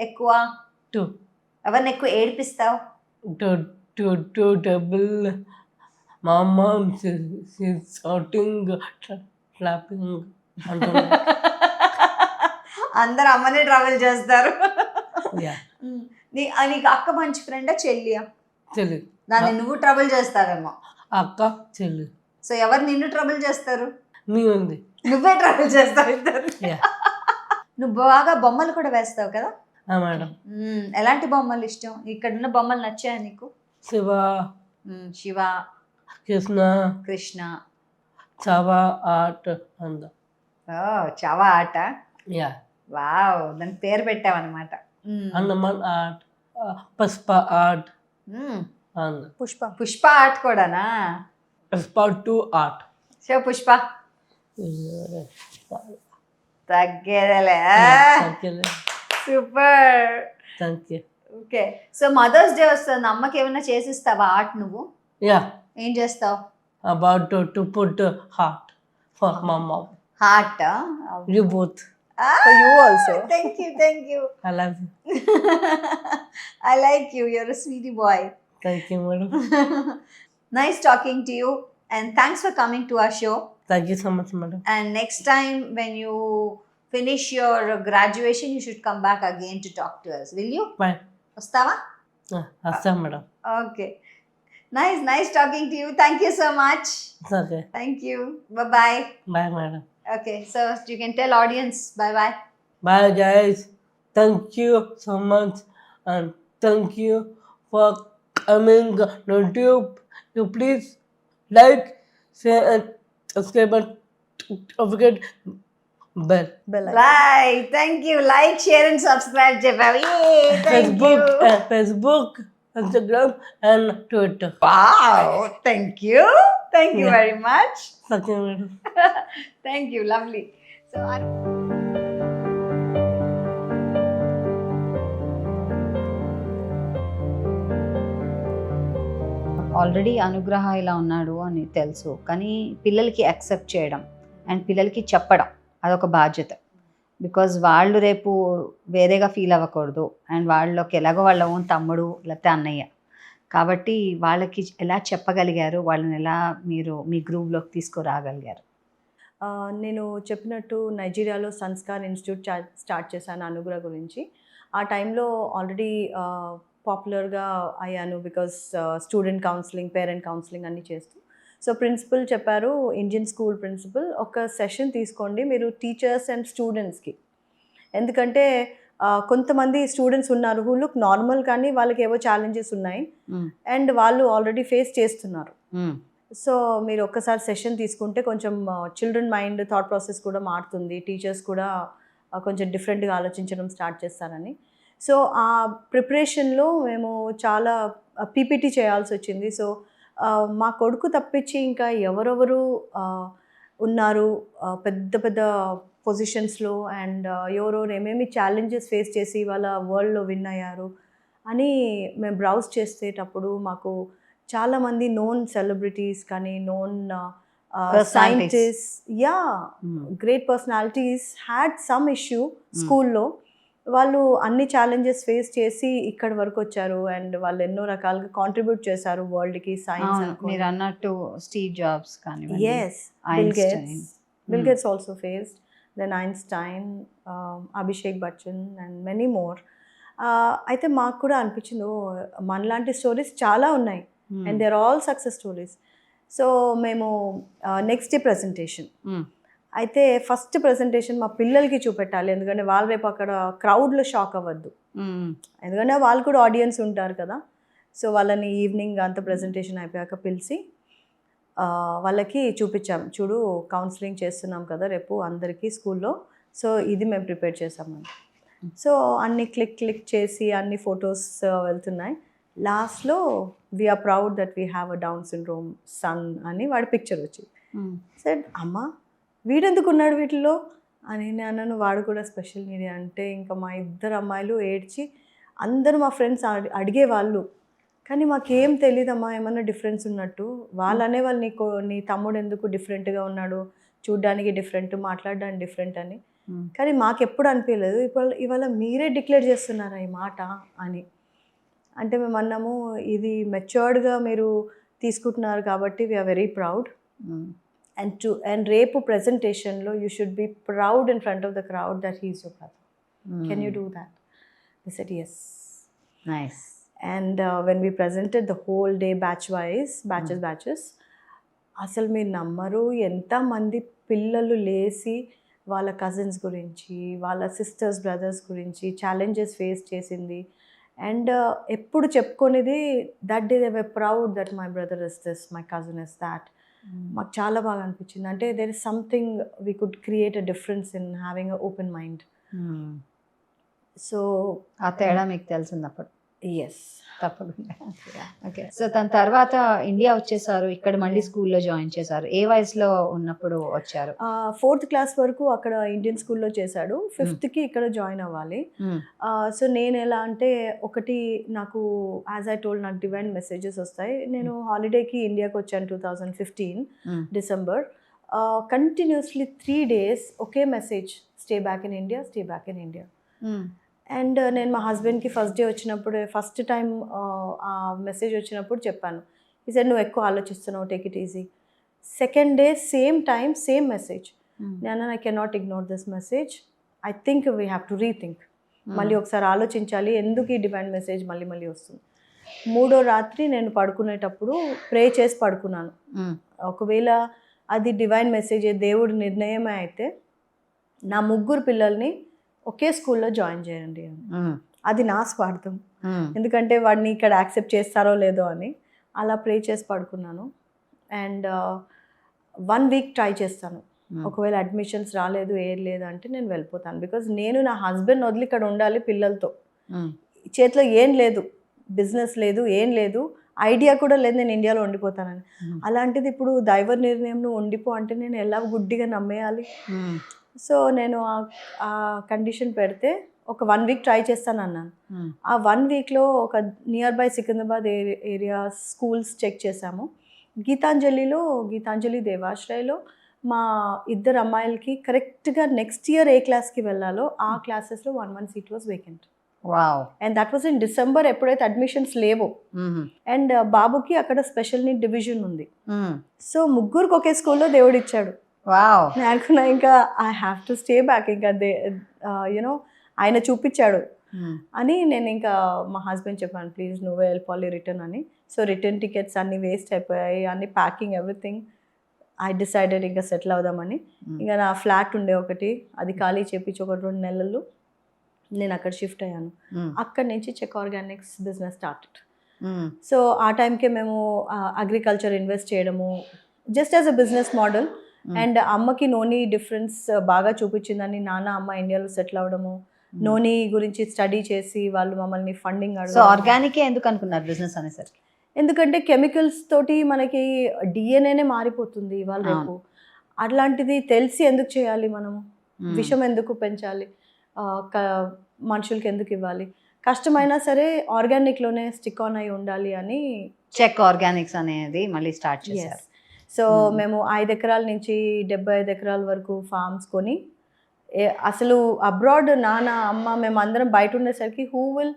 ఎక్కువ? 2. ఎవరిని ఎక్కువ ఏడిపిస్తావు? To double. My mom, she's shouting, clapping. అందరు అమ్మనే ట్రావెల్ చేస్తారు. Yeah. నీకు అక్క మంచి ఫ్రెండా, చెల్లియా? చెల్లి. దాన్ని నువ్వు ట్రబుల్ చేస్తావేమో. అక్క, చెల్లి. సో ఎవరు నిన్ను ట్రబుల్ చేస్తారు? మీ ఉంది. నువ్వే ట్రబుల్ చేస్తావు ఇద్దరు. Yeah. నువ్వు బాగా బొమ్మలు కూడా వేస్తావు కదా. మేడం. ఎలాంటి బొమ్మలు ఇష్టం? ఇక్కడ ఉన్న బొమ్మలు నచ్చాయా నీకు? శివ, శివ, కృష్ణ, చవా ఆర్ట్ అంద. చవా ఆట. యా. వావ్, దానికి పేరు పెట్టావన్నమాట. హనుమాన్ ఆర్ట్, పుష్ప ఆర్ట్ అంద. పుష్ప ఆర్ట్ కూడానా? పుష్ప 2 ఆర్ట్. సో పుష్ప తగ్గేదలే. Super. Thank you. Okay, so mother's day వస్తుంది, అమ్మకి ఏమైనా చేసిస్తావా ఆర్ట్ నువ్వు? యా. ఏం చేస్తావు? About to put heart for my mom. Heart? You both. For you also. Thank you. I love you. I like you. You're a sweetie boy. Thank you, madam. Nice talking to you, and thanks for coming to our show. Thank you so much, madam. And next time when you finish your graduation, you should come back again to talk to us. Will you? Bye. Vastava? Asta, madam. Okay. Nice talking to you. Thank you so much. It's okay. Thank you. Bye-bye. Bye, madam. Okay, so you can tell audience bye-bye. Bye, guys. Thank you so much, and thank you for coming on YouTube. You please like, share, and subscribe, and don't forget bell. Right. Thank you. Like, share, and subscribe, Jeff. Yay! Thank you. Facebook Instagram and Twitter. Wow, thank you Yeah. very much. Okay, madam. Thank you, lovely. So already అనుగ్రహ ఇలా ఉన్నాడు అని తెలుసు, కానీ పిల్లలకి accept చేయడం and పిల్లలకి చెప్పడం అదొక బాధ్యత. బికాజ్ వాళ్ళు రేపు వేరేగా ఫీల్ అవ్వకూడదు, అండ్ వాళ్ళకి ఎలాగో వాళ్ళ ఓన్ తమ్ముడు లేకపోతే అన్నయ్య కాబట్టి వాళ్ళకి ఎలా చెప్పగలిగారు, వాళ్ళని ఎలా మీరు మీ గ్రూప్లోకి తీసుకురాగలిగారు? నేను చెప్పినట్టు నైజీరియాలో సంస్కార్ ఇన్స్టిట్యూట్ స్టార్ట్ చేశాను అనుగ్రహ గురించి. ఆ టైంలో ఆల్రెడీ పాపులర్గా అయ్యాను because student counselling, parent counselling అన్నీ చేస్తూ. సో ప్రిన్సిపల్ చెప్పారు, ఇండియన్ స్కూల్ ప్రిన్సిపల్, ఒక సెషన్ తీసుకోండి మీరు టీచర్స్ అండ్ స్టూడెంట్స్కి. ఎందుకంటే కొంతమంది స్టూడెంట్స్ ఉన్నారు హూ లుక్ నార్మల్, కానీ వాళ్ళకి ఏవో ఛాలెంజెస్ ఉన్నాయి అండ్ వాళ్ళు ఆల్రెడీ ఫేస్ చేస్తున్నారు. సో మీరు ఒక్కసారి సెషన్ తీసుకుంటే కొంచెం చిల్డ్రన్ మైండ్ థాట్ ప్రాసెస్ కూడా మారుతుంది, టీచర్స్ కూడా కొంచెం డిఫరెంట్గా ఆలోచించడం స్టార్ట్ చేస్తారని. సో ఆ ప్రిపరేషన్లో మేము చాలా పీపీటీ చేయాల్సి వచ్చింది. సో మా కొడుకు తప్పించి ఇంకా ఎవరెవరు ఉన్నారు పెద్ద పెద్ద పొజిషన్స్లో అండ్ ఎవరెవరు ఏమేమి ఛాలెంజెస్ ఫేస్ చేసి వాళ్ళ వరల్డ్లో విన్ అయ్యారు అని మేము బ్రౌజ్ చేసేటప్పుడు మాకు చాలామంది నోన్ సెలబ్రిటీస్ కానీ known scientist, great personalities had some issue స్కూల్లో. వాళ్ళు అన్ని ఛాలెంజెస్ ఫేస్ చేసి ఇక్కడి వరకు వచ్చారు అండ్ వాళ్ళు ఎన్నో రకాలుగా కాంట్రిబ్యూట్ చేశారు వరల్డ్కి, సైన్స్. మీరు అన్నట్టు స్టీవ్ జాబ్స్ కానీ, yes, Bill Gates also faced, then Einstein, Abhishek Bachchan and many more. అయితే మాకు కూడా అనిపించింది మనలాంటి స్టోరీస్ చాలా ఉన్నాయి and they are all success stories. So మేము నెక్స్ట్ డే ప్రెజెంటేషన్ అయితే ఫస్ట్ ప్రెజెంటేషన్ మా పిల్లలకి చూపెట్టాలి, ఎందుకంటే వాళ్ళు రేపు అక్కడ క్రౌడ్లో షాక్ అవ్వద్దు, ఎందుకంటే వాళ్ళు కూడా ఆడియన్స్ ఉంటారు కదా. సో వాళ్ళని ఈవినింగ్ అంత ప్రెజెంటేషన్ అయిపోయాక పిలిచి వాళ్ళకి చూపించాం, చూడు కౌన్సిలింగ్ చేస్తున్నాం కదా రేపు అందరికీ స్కూల్లో, సో ఇది మేము ప్రిపేర్ చేసామని. సో అన్ని క్లిక్ చేసి అన్ని ఫొటోస్ వెళ్తున్నాయి. లాస్ట్లో we're proud that we have a Down syndrome son అని వాడి పిక్చర్ వచ్చింది. సరే అమ్మ వీడెందుకు ఉన్నాడు వీటిలో అని నేను అన్నాను. వాడు కూడా స్పెషల్ నీడ్ అంటే ఇంకా మా ఇద్దరు అమ్మాయిలు ఏడ్చి, అందరూ మా ఫ్రెండ్స్ అడిగేవాళ్ళు, కానీ మాకేం తెలియదమ్మా ఏమన్నా డిఫరెన్స్ ఉన్నట్టు. వాళ్ళు అనేవాళ్ళు నీ తమ్ముడు ఎందుకు డిఫరెంట్గా ఉన్నాడు, చూడ్డానికి డిఫరెంట్, మాట్లాడడానికి డిఫరెంట్ అని. కానీ మాకెప్పుడు అనిపించలేదు, ఇవాళ మీరే డిక్లేర్ చేస్తున్నారా ఈ మాట అని. అంటే మేము అన్నాము, ఇది మెచ్యూర్డ్గా మీరు తీసుకుంటున్నారు కాబట్టి వీఆర్ వెరీ ప్రౌడ్. అండ్ రేపు ప్రెజెంటేషన్లో you should be proud in front of the crowd that he's your brother. Can you do that? They said yes. Nice. And when we presented the whole day batches, అసలు మీరు నమ్మరు ఎంతమంది పిల్లలు లేచి వాళ్ళ cousins గురించి, వాళ్ళ సిస్టర్స్ బ్రదర్స్ గురించి ఛాలెంజెస్ ఫేస్ చేసింది. అండ్ ఎప్పుడు చెప్పుకునేది that day they were proud that my brother is this, my cousin is that. మాకు చాలా బాగా అనిపించింది. అంటే there is something we could create a difference in having a open mind. So ఆ తేడా మీకు తెలిసింది అప్పుడు? ఎస్, తప్పకుండా. ఓకే, సో దాని తర్వాత ఇండియా వచ్చేసారు, ఇక్కడ మళ్ళీ స్కూల్లో జాయిన్ చేశారు. ఏ వయసులో ఉన్నప్పుడు వచ్చారు? 4th క్లాస్ వరకు అక్కడ ఇండియన్ స్కూల్లో చేశాడు, 5th ఇక్కడ జాయిన్ అవ్వాలి. సో నేను ఎలా అంటే, ఒకటి నాకు యాజ్ ఐ టోల్డ్ నాకు డివైన్ మెసేజెస్ వస్తాయి. నేను హాలిడేకి ఇండియాకి వచ్చాను 2015 డిసెంబర్. కంటిన్యూస్లీ 3 days ఒకే message, stay back in India, stay back in India. And నేను మా హస్బెండ్కి ఫస్ట్ డే వచ్చినప్పుడు, ఫస్ట్ టైం ఆ మెసేజ్ వచ్చినప్పుడు చెప్పాను, ఈ సార్ నువ్వు ఎక్కువ ఆలోచిస్తున్నావు, take it easy. Second day same time same message. నేను I cannot ignore this message, I think we have to rethink, మళ్ళీ ఒకసారి ఆలోచించాలి, ఎందుకు ఈ డివైన్ మెసేజ్ మళ్ళీ మళ్ళీ వస్తుంది. 3వ రాత్రి నేను పడుకునేటప్పుడు ప్రే చేసి పడుకున్నాను. ఒకవేళ అది డివైన్ మెసేజ్, దేవుడి నిర్ణయమే అయితే నా 3 పిల్లల్ని ఒకే స్కూల్లో జాయిన్ చేయండి అని. అది నా స్వార్థం, ఎందుకంటే వాడిని ఇక్కడ యాక్సెప్ట్ చేస్తారో లేదో అని. అలా ప్రే చేసి పడుకున్నాను. అండ్ 1 week ట్రై చేస్తాను, ఒకవేళ అడ్మిషన్స్ రాలేదు, ఏం లేదు అంటే నేను వెళ్ళిపోతాను. బికాజ్ నేను నా హస్బెండ్ వదిలి ఇక్కడ ఉండాలి పిల్లలతో, చేతిలో ఏం లేదు, బిజినెస్ లేదు, ఏం లేదు, ఐడియా కూడా లేదు నేను ఇండియాలో ఉండిపోతానని. అలాంటిది ఇప్పుడు దైవ నిర్ణయం నువ్వు ఉండిపో అంటే నేను ఎలా గుడ్డిగా నమ్మేయాలి? సో నేను ఆ కండిషన్ పెడితే ఒక 1 వీక్ ట్రై చేస్తాను అన్నాను. ఆ 1 వీక్లో ఒక nearby Secunderabad area schools check చేసాము. గీతాంజలి దేవాశ్రయలో మా 2 అమ్మాయిలకి కరెక్ట్గా నెక్స్ట్ ఇయర్ ఏ క్లాస్కి వెళ్ళాలో ఆ క్లాసెస్లో 1 seat was vacant. Wow. And that was in December, ఎప్పుడైతే అడ్మిషన్స్ లేవో. అండ్ బాబుకి అక్కడ స్పెషల్ నీడ్ డివిజన్ ఉంది. సో ముగ్గురికి ఒకే స్కూల్లో దేవుడు ఇచ్చాడు. వావ్. నేను అనుకున్నా ఇంకా I have to stay back, ఇంకా యూనో ఆయన చూపించాడు అని. నేను ఇంకా మా హస్బెండ్ చెప్పాను, ప్లీజ్ నువ్వే వెళ్ళిపోవాలి రిటర్న్ అని. సో రిటర్న్ టికెట్స్ అన్నీ వేస్ట్ అయిపోయాయి, అన్ని ప్యాకింగ్ ఎవ్రీథింగ్. ఐ డిసైడెడ్ ఇంకా సెటిల్ అవుదామని. ఇంకా నా ఫ్లాట్ ఉండే ఒకటి, అది ఖాళీ చేపించి ఒక 2 నెలలు నేను అక్కడ షిఫ్ట్ అయ్యాను. అక్కడి నుంచి Chek Organics business started. So ఆ టైంకే మేము అగ్రికల్చర్ ఇన్వెస్ట్ చేయడము just as a business model. And అమ్మకి నోని డిఫరెన్స్ బాగా చూపించిందని నాన్న అమ్మ ఇండియాలో సెటిల్ అవ్వడము, నోని గురించి స్టడీ చేసి వాళ్ళు మమ్మల్ని ఫండింగ్ సో ఆర్గానిక్ ఎందుకు అనుకున్నారు బిజినెస్ అనేసరికి? ఎందుకంటే కెమికల్స్ తోటి మనకి డిఎన్ఏనే మారిపోతుంది ఇవాళ రేపు. అట్లాంటిది తెలిసి ఎందుకు చేయాలి మనము? విషం ఎందుకు పెంచాలి? మనుషులకి ఎందుకు ఇవ్వాలి? కష్టమైనా సరే ఆర్గానిక్లోనే స్టిక్ ఆన్ అయి ఉండాలి అని చెక్ ఆర్గానిక్స్ అనేది మళ్ళీ స్టార్ట్ చేశారు. సో మేము 5 ఎకరాల నుంచి 75 ఎకరాల వరకు ఫార్మ్స్ కొని, అసలు అబ్రాడ్ నాన్న అమ్మ మేము అందరం బయట ఉండేసరికి హూ విల్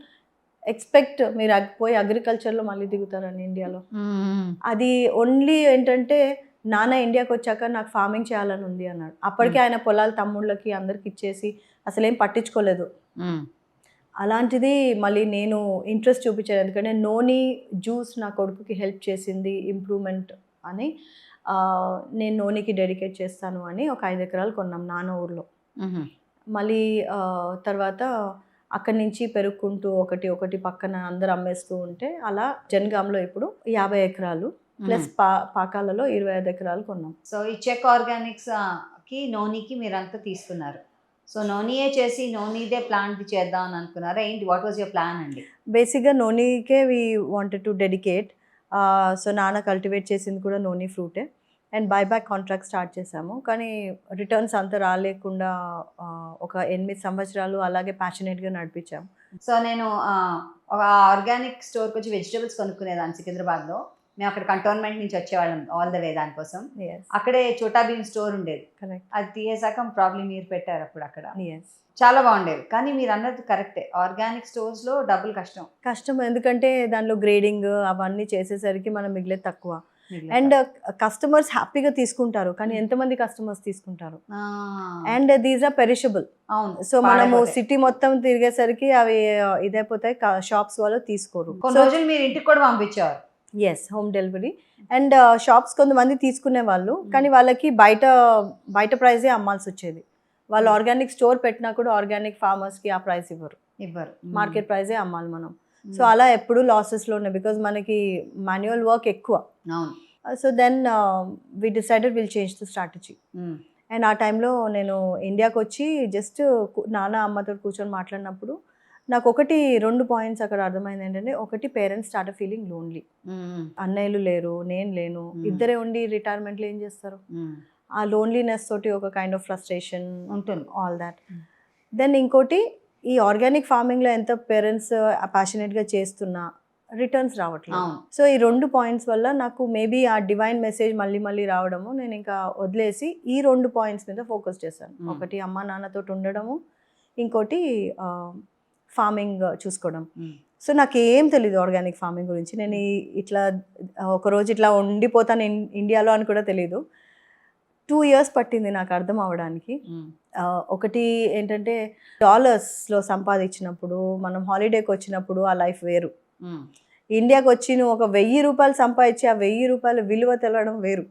ఎక్స్పెక్ట్ మీరు పోయి అగ్రికల్చర్లో మళ్ళీ దిగుతారని ఇండియాలో. అది ఓన్లీ ఏంటంటే నాన్న ఇండియాకి వచ్చాక నాకు ఫార్మింగ్ చేయాలని ఉంది అన్నాడు. అప్పటికే ఆయన పొలాలు తమ్ముళ్ళకి అందరికి ఇచ్చేసి అసలేం పట్టించుకోలేదు. అలాంటిది మళ్ళీ నేను ఇంట్రెస్ట్ చూపించాను, ఎందుకంటే నోని జ్యూస్ నా కొడుకుకి హెల్ప్ చేసింది ఇంప్రూవ్మెంట్ అని. నేను నోనికి డెడికేట్ చేస్తాను అని ఒక 5 ఎకరాలు కొన్నాం నాన్న ఊర్లో. మళ్ళీ తర్వాత అక్కడి నుంచి పెరుగుకుంటూ ఒకటి పక్కన అందరు అమ్మేస్తూ ఉంటే అలా జనగాంలో ఇప్పుడు 50 ఎకరాలు ప్లస్ పాకాలలో 25 ఎకరాలు కొన్నాం. సో ఈ చెక్ ఆర్గానిక్స్ కి నోనీకి మీరంతా తీసుకున్నారు. సో నోనీయే చేసి నోనీదే ప్లాంట్ చేద్దాం అని అనుకున్నారా ఏంటి? వాట్ వాజ్ యువర్ ప్లాన్ అండి? బేసిక్గా నోనీకే we wanted to dedicate. So నాన్న కల్టివేట్ చేసింది కూడా నోనీ ఫ్రూటే. అండ్ బైబ్యాక్ కాంట్రాక్ట్ స్టార్ట్ చేసాము. కానీ రిటర్న్స్ అంత రాలేకుండా ఒక 8 సంవత్సరాలు అలాగే ప్యాషనేట్గా నడిపించాము. సో నేను ఒక ఆర్గానిక్ స్టోర్కి వచ్చి వెజిటబుల్స్ కొనుక్కునేదాన్ని సికింద్రాబాద్లో. మేము అక్కడ కంటోన్మెంట్ నుంచి వచ్చేవాళ్ళం ఆల్ ద వే దానికోసం. అక్కడే చోటా భీమ్ స్టోర్ ఉండేది. అది తీయేసాక ప్రాబ్లం మీరు పెట్టారు అప్పుడు అక్కడ. చాలా బాగుండేది. కానీ మీరు అన్నది కరెక్టే, ఆర్గానిక్ స్టోర్స్లో డబ్బులు కష్టం. ఎందుకంటే దానిలో గ్రేడింగ్ అవన్నీ చేసేసరికి మనం మిగిలేదు తక్కువ. అండ్ కస్టమర్స్ హ్యాపీగా తీసుకుంటారు, కానీ ఎంతమంది కస్టమర్స్ తీసుకుంటారు? And these are perishable. అవును. సో మనము సిటీ మొత్తం తిరిగేసరికి అవి ఇదైపోతాయి, షాప్స్ వాళ్ళు తీసుకోరు. కొన్ని రోజులు మీరు ఇంటికి కూడా పంపించారు. Yes, home delivery. And shops కొంతమంది తీసుకునే వాళ్ళు, కానీ వాళ్ళకి బయట ప్రైజే అమ్మాల్సి వచ్చేది. వాళ్ళు ఆర్గానిక్ స్టోర్ పెట్టినా కూడా ఆర్గానిక్ ఫార్మర్స్కి ఆ ప్రైస్ ఇవ్వరు, మార్కెట్ ప్రైజే అమ్మాలి మనం. సో అలా ఎప్పుడు లాసెస్లోనే, బికాజ్ మనకి మాన్యువల్ వర్క్ ఎక్కువ. So then we decided will change the strategy. And ఆ టైంలో నేను ఇండియాకి వచ్చి జస్ట్ నాన్న అమ్మతో కూర్చొని మాట్లాడినప్పుడు నాకు 2 పాయింట్స్ అక్కడ అర్థమైంది. ఏంటంటే ఒకటి, పేరెంట్స్ స్టార్ట్ ఫీలింగ్ లోన్లీ. అన్నయ్యలు లేరు, నేను లేను, ఇద్దరే ఉండి రిటైర్మెంట్లో ఏం చేస్తారు? ఆ లోన్లీనెస్ తోటి ఒక కైండ్ ఆఫ్ ఫ్రస్ట్రేషన్ ఉంటుంది, ఆల్ దాట్. దెన్ ఇంకోటి, ఈ ఆర్గానిక్ ఫార్మింగ్లో ఎంత పేరెంట్స్ ప్యాషనేట్గా చేస్తున్నా రిటర్న్స్ రావట్లేదు. సో ఈ 2 పాయింట్స్ వల్ల నాకు మేబీ ఆ డివైన్ మెసేజ్ మళ్ళీ రావడము, నేను ఇంకా వదిలేసి ఈ 2 పాయింట్స్ మీద ఫోకస్ చేశాను. ఒకటి అమ్మ నాన్నతో ఉండడము, ఇంకోటి ఫార్మింగ్ చూసుకోవడం. సో నాకు ఏం తెలీదు ఆర్గానిక్ ఫార్మింగ్ గురించి. నేను ఇట్లా ఒకరోజు ఇట్లా ఉండిపోతాను ఇండియాలో అని కూడా తెలీదు. 2 years పట్టింది నాకు అర్థం అవ్వడానికి. ఒకటి ఏంటంటే డాలర్స్లో సంపాదించినప్పుడు, మనం హాలిడేకి వచ్చినప్పుడు ఆ లైఫ్ వేరు. ఇండియాకి వచ్చి నువ్వు ఒక 1000 రూపాయలు సంపాదించి ఆ 1000 రూపాయల విలువ తెలవడం వేరు.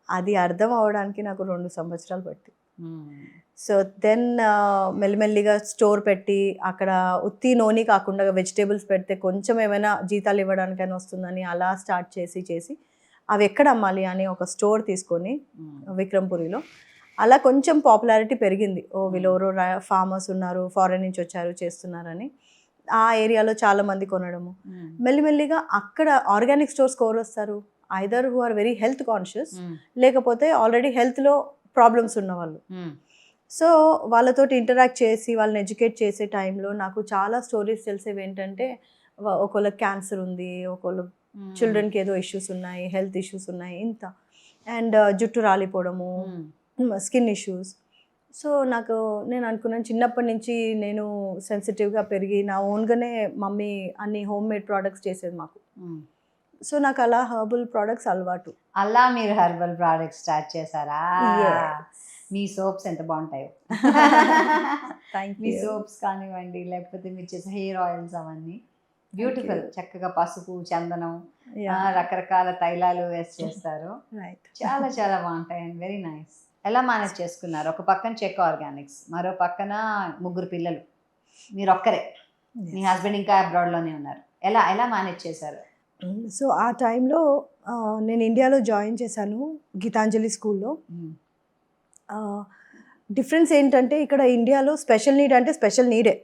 అది అర్థం అవ్వడానికి నాకు 2 సంవత్సరాలు పట్టింది. సో దెన్ మెల్లిమెల్లిగా స్టోర్ పెట్టి అక్కడ ఉత్తి నోని కాకుండా వెజిటేబుల్స్ పెడితే కొంచెం ఏమైనా జీతాలు ఇవ్వడానికైనా వస్తుందని అలా స్టార్ట్ చేసి అవి ఎక్కడ అమ్మాలి అని ఒక స్టోర్ తీసుకొని విక్రమ్పురిలో, అలా కొంచెం పాపులారిటీ పెరిగింది. వీళ్ళెవరో ఫార్మర్స్ ఉన్నారు, ఫారెన్ నుంచి వచ్చారు చేస్తున్నారని. ఆ ఏరియాలో చాలా మంది కొనడము. మెల్లిమెల్లిగా అక్కడ ఆర్గానిక్ స్టోర్స్ ఎవరు వస్తారు, either who are very health conscious, లేకపోతే ఆల్రెడీ హెల్త్లో ప్రాబ్లమ్స్ ఉన్నవాళ్ళు. సో వాళ్ళతోటి ఇంటరాక్ట్ చేసి వాళ్ళని ఎడ్యుకేట్ చేసే టైంలో నాకు చాలా స్టోరీస్ తెలిసేవి. ఏంటంటే ఒకళ్ళకి క్యాన్సర్ ఉంది, ఒకళ్ళు చిల్డ్రన్కి ఏదో ఇష్యూస్ ఉన్నాయి, హెల్త్ ఇష్యూస్ ఉన్నాయి, ఇంత అండ్ జుట్టు రాలిపోవడము, స్కిన్ ఇష్యూస్. సో నేను అనుకున్నాను చిన్నప్పటి నుంచి నేను సెన్సిటివ్గా పెరిగి నా ఓన్గానే మమ్మీ అన్ని హోమ్ మేడ్ ప్రోడక్ట్స్ చేసేది మాకు. సో నాకు అలా హర్బల్ ప్రోడక్ట్స్ అలవాటు. అలా మీరు హెర్బల్ ప్రోడక్ట్స్ స్టార్ట్ చేశారా? మీ సోప్స్ ఎంత బాగుంటాయో. మీ సోప్స్ కానివ్వండి, లేకపోతే మీరు చేసే హెయిర్ ఆయిల్స్, అవన్నీ బ్యూటిఫుల్. చక్కగా పసుపు, చందనం, రకరకాల తైలాలు వేసి చేస్తారు. చాలా చాలా బాగుంటాయి అండ్ వెరీ నైస్. ఎలా మేనేజ్ చేసుకున్నారు? ఒక పక్కన చెక్ ఆర్గానిక్స్, మరో పక్కన 3 పిల్లలు, మీరు ఒక్కరే, మీ హస్బెండ్ ఇంకా అబ్రాడ్లోనే ఉన్నారు. ఎలా మేనేజ్ చేశారు? సో ఆ టైంలో నేను ఇండియాలో జాయిన్ చేశాను గీతాంజలి స్కూల్లో. డిఫరెన్స్ ఏంటంటే ఇక్కడ ఇండియాలో స్పెషల్ నీడ్ అంటే స్పెషల్ నీడే,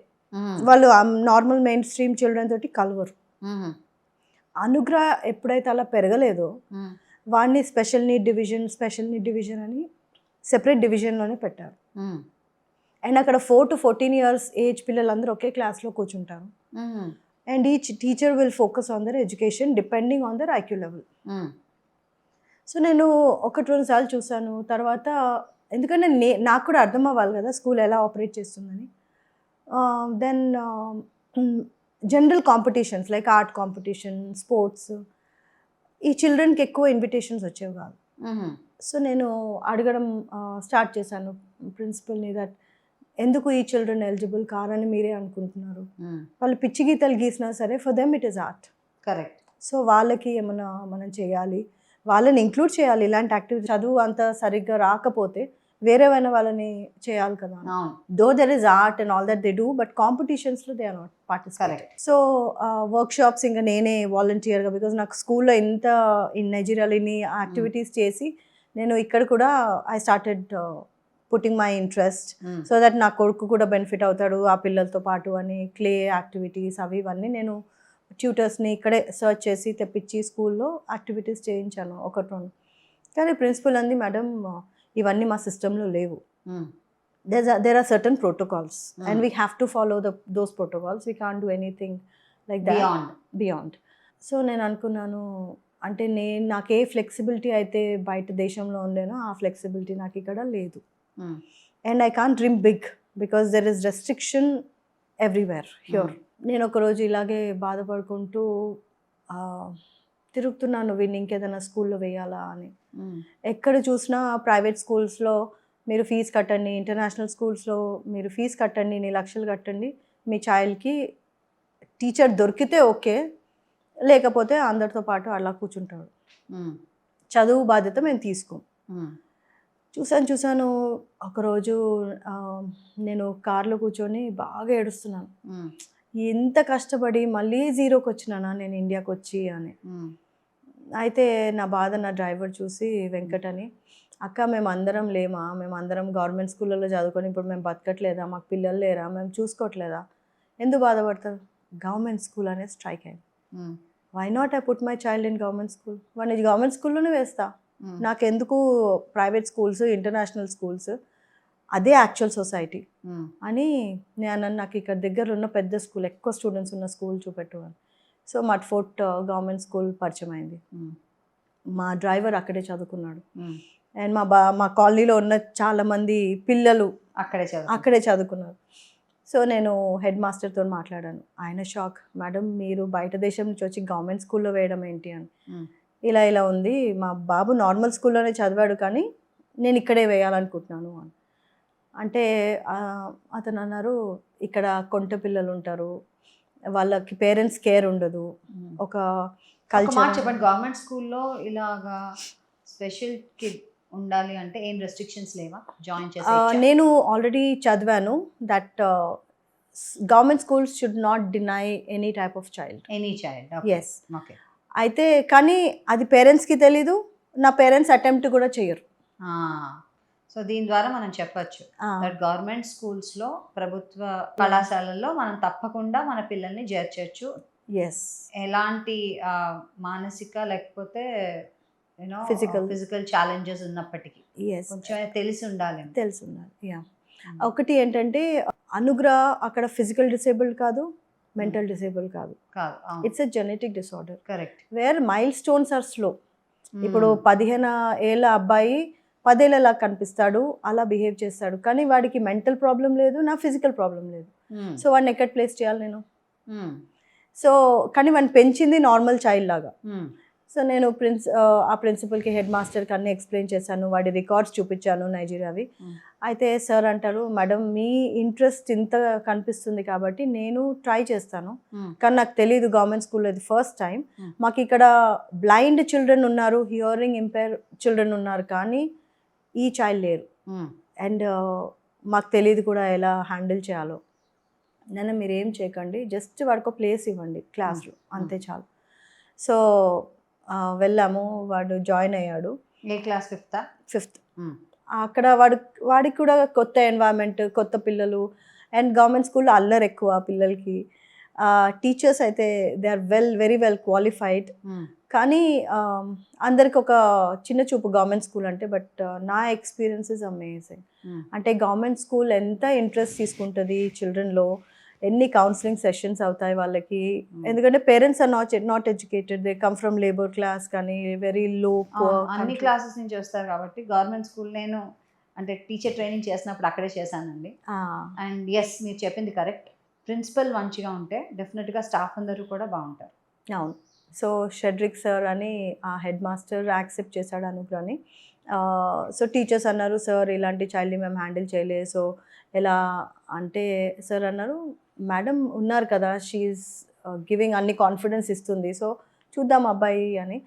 వాళ్ళు నార్మల్ మెయిన్ స్ట్రీమ్ చిల్డ్రన్ తోటి కలవరు. అనుగ్రహ ఎప్పుడైతే అలా పెరగలేదో వాడిని స్పెషల్ నీడ్ డివిజన్ అని సెపరేట్ డివిజన్లోనే పెట్టారు. అండ్ అక్కడ 4 to 14 years ఏజ్ పిల్లలందరూ ఒకే క్లాస్లో కూర్చుంటారు. And each teacher will focus on their education depending on their IQ level. So నేను 1-2 సార్లు చూసాను. తర్వాత ఎందుకంటే నాకు కూడా అర్థం అవ్వాలి కదా స్కూల్ ఎలా ఆపరేట్ చేస్తుందని. Then general competitions like art competition, sports, ఈ చిల్డ్రన్కి ఎక్కువ ఇన్విటేషన్స్ వచ్చేవి కాదు. సో నేను అడగడం స్టార్ట్ చేశాను ప్రిన్సిపల్ని, దట్ ఎందుకు ఈ చిల్డ్రన్ ఎలిజిబుల్ కారని మీరే అనుకుంటున్నారు, వాళ్ళు పిచ్చి గీతలు గీసినా సరే for them it is art. Correct. So వాళ్ళకి ఏమైనా మనం చేయాలి, వాళ్ళని ఇంక్లూడ్ చేయాలి ఇలాంటి యాక్టివిటీ. చదువు అంత సరిగ్గా రాకపోతే వేరేవైనా వాళ్ళని చేయాలి కదా. Though there is art and all that they do, but కాంపిటీషన్స్లో they are not participate. So workshops ఇంకా నేనే వాలంటీర్గా, బికాజ్ నాకు స్కూల్లో ఇన్ నైజీరియాలో ఇన్ని యాక్టివిటీస్ చేసి నేను ఇక్కడ కూడా I started putting my interest so that నా కొడుకు కూడా బెనిఫిట్ అవుతాడు ఆ పిల్లలతో పాటు అని. క్లే యాక్టివిటీస్ అవి ఇవన్నీ నేను ట్యూటర్స్ని ఇక్కడే సర్చ్ చేసి తెప్పించి స్కూల్లో యాక్టివిటీస్ చేయించాను 1-2. కానీ ప్రిన్సిపల్ అంది, మేడం ఇవన్నీ మా సిస్టంలో లేవు. there are certain protocols and we have to follow those protocols. We can't do anything like that beyond. So నేను అనుకున్నాను, అంటే నాకు ఏ ఫ్లెక్సిబిలిటీ అయితే బయట దేశంలో ఉండేనో ఆ ఫ్లెక్సిబిలిటీ నాకు ఇక్కడ లేదు. And I can't dream big because there is restriction everywhere here. నేను ఒకరోజు ఇలాగే బాధపడుకుంటూ తిరుగుతున్నాను, వీడిని ఇంకేదైనా స్కూల్లో వేయాలా అని. ఎక్కడ చూసినా ప్రైవేట్ స్కూల్స్లో మీరు ఫీజు కట్టండి, ఇంటర్నేషనల్ స్కూల్స్లో మీరు ఫీజు కట్టండి, 2 లక్షలు కట్టండి, మీ చైల్డ్కి టీచర్ దొరికితే ఓకే, లేకపోతే అందరితో పాటు అలా కూర్చుంటాడు, చదువు బాధ్యత మేము తీసుకోం. చూసాను ఒకరోజు నేను కార్లో కూర్చొని బాగా ఏడుస్తున్నాను, ఎంత కష్టపడి మళ్ళీ 0కి వచ్చినానా నేను ఇండియాకి వచ్చి అని. అయితే నా బాధ నా డ్రైవర్ చూసి, వెంకట్ అని, అక్క మేము అందరం లేమా, మేము అందరం గవర్నమెంట్ స్కూళ్ళలో చదువుకొని ఇప్పుడు మేము బతకట్లేదా, మాకు పిల్లలు లేరా, మేము చూసుకోవట్లేదా, ఎందుకు బాధపడతారు, గవర్నమెంట్ స్కూల్ అనేది స్ట్రైక్ అయింది. Why not I put my child in government school, వాడిని గవర్నమెంట్ స్కూల్లోనే వేస్తా, నాకెందుకు ప్రైవేట్ స్కూల్స్, ఇంటర్నేషనల్ స్కూల్స్, అదే యాక్చువల్ సొసైటీ అని నేను నాకు ఇక్కడ దగ్గర ఉన్న పెద్ద స్కూల్, ఎక్కువ స్టూడెంట్స్ ఉన్న స్కూల్ చూపెట్టువాను. సో మట్ ఫోర్ట్ గవర్నమెంట్ స్కూల్ పరిచయం అయింది. మా డ్రైవర్ అక్కడే చదువుకున్నాడు అండ్ మా కాలనీలో ఉన్న చాలామంది పిల్లలు అక్కడే చదువుకున్నారు. సో నేను హెడ్ మాస్టర్తో మాట్లాడాను, ఆయన షాక్, మేడం మీరు బయట దేశం నుంచి వచ్చి గవర్నమెంట్ స్కూల్లో వేయడం ఏంటి అని. ఇలా ఉంది, మా బాబు నార్మల్ స్కూల్లోనే చదివాడు కానీ నేను ఇక్కడే వేయాలనుకుంటున్నాను అని అంటే, అతను అన్నారు, ఇక్కడ కొంట పిల్లలు ఉంటారు, వాళ్ళకి పేరెంట్స్ కేర్ ఉండదు, ఒక కల్చర్. చెప్పండి, గవర్నమెంట్ స్కూల్లో ఇలాగా స్పెషల్ కిడ్ ఉండాలి అంటే ఏం రెస్ట్రిక్షన్స్ లేవా జాయిన్ చేసి? నేను ఆల్రెడీ చదివాను that government schools should not deny any type of child. Yes. అయితే కానీ అది పేరెంట్స్కి తెలీదు, నా పేరెంట్స్ అటెంప్ట్ కూడా చేయరు. సో దీని ద్వారా మనం చెప్పొచ్చు దట్ గవర్నమెంట్ స్కూల్స్లో, ప్రభుత్వ కళాశాలల్లో మనం తప్పకుండా మన పిల్లల్ని చేర్చచ్చు. ఎస్, ఎలాంటి మానసిక లేకపోతే యూనో Physical. ఫిజికల్ ఛాలెంజెస్ ఉన్నప్పటికీ ఎస్, కొంచెం తెలిసి ఉండాలి. తెలుసున్నారు. యా, ఒకటి ఏంటంటే అనుగ్రహ అక్కడ ఫిజికల్ డిసేబుల్డ్ కాదు, మెంటల్ డిసేబుల్డ్ కాదు, కాదు, it's a genetic disorder correct. Where milestones are slow. ఇప్పుడు 15 ఏళ్ళ అబ్బాయి 10 ఏళ్ళలా కనిపిస్తాడు, అలా బిహేవ్ చేస్తాడు, కానీ వాడికి మెంటల్ ప్రాబ్లం లేదు, నా ఫిజికల్ ప్రాబ్లం లేదు. సో వాడిని ఎక్కడ ప్లేస్ చేయాలి నేను? సో కానీ వాడిని పెంచింది నార్మల్ చైల్డ్ లాగా. సో నేను ఆ ప్రిన్సిపల్కి, హెడ్ మాస్టర్కి అన్నీ ఎక్స్ప్లెయిన్ చేశాను, వాడి రికార్డ్స్ చూపించాను నైజీరియావి. అయితే సార్ అంటారు, మేడం మీ ఇంట్రెస్ట్ ఇంత కనిపిస్తుంది కాబట్టి నేను ట్రై చేస్తాను, కానీ నాకు తెలియదు గవర్నమెంట్ స్కూల్లో ఇది ఫస్ట్ టైం. మాకు ఇక్కడ బ్లైండ్ చిల్డ్రన్ ఉన్నారు, హియరింగ్ ఇంపైర్ చిల్డ్రన్ ఉన్నారు, కానీ ఈ చైల్డ్ లేరు. అండ్ మాకు తెలియదు కూడా ఎలా హ్యాండిల్ చేయాలో. నన్ను మీరు ఏం చేయకండి, జస్ట్ వాడికి ప్లేస్ ఇవ్వండి క్లాస్లో, అంతే చాలు. సో వెళ్ళాము, వాడు జాయిన్ అయ్యాడు. ఏ క్లాస్? ఫిఫ్త్. అక్కడ వాడికి కూడా కొత్త ఎన్వైరన్మెంట్, కొత్త పిల్లలు, అండ్ గవర్నమెంట్ స్కూల్లో అల్లరి ఎక్కువ పిల్లలకి. టీచర్స్ అయితే they are very well qualified, కానీ అందరికి ఒక చిన్న చూపు గవర్నమెంట్ స్కూల్ అంటే. బట్ నా ఎక్స్పీరియన్స్ ఇస్ అమేజింగ్. అంటే గవర్నమెంట్ స్కూల్ ఎంత ఇంట్రెస్ట్ తీసుకుంటుంది చిల్డ్రన్లో, ఎన్ని కౌన్సిలింగ్ సెషన్స్ అవుతాయి వాళ్ళకి. ఎందుకంటే parents are not educated, they come from labour class, కానీ వెరీ లో. అన్ని క్లాసెస్ నుంచి వస్తారు కాబట్టి గవర్నమెంట్ స్కూల్ నేను అంటే టీచర్ ట్రైనింగ్ చేసినప్పుడు అక్కడే చేశానండి. అండ్ ఎస్, మీరు చెప్పింది కరెక్ట్. ప్రిన్సిపల్ మంచిగా ఉంటే డెఫినెట్గా స్టాఫ్ అందరూ కూడా బాగుంటారు. అవును. సో షెడ్రిక్ సార్ అని ఆ హెడ్ మాస్టర్ యాక్సెప్ట్ చేశాడు అనుగ్రహని. సో టీచర్స్ అన్నారు, సార్ ఇలాంటి చైల్డ్ని మేము హ్యాండిల్ చేయలేదు, సో ఎలా అంటే సార్ అన్నారు, మేడం ఉన్నారు కదా, షీఈస్ గివింగ్ అన్ని కాన్ఫిడెన్స్ ఇస్తుంది, సో చూద్దాం అబ్బాయి అని.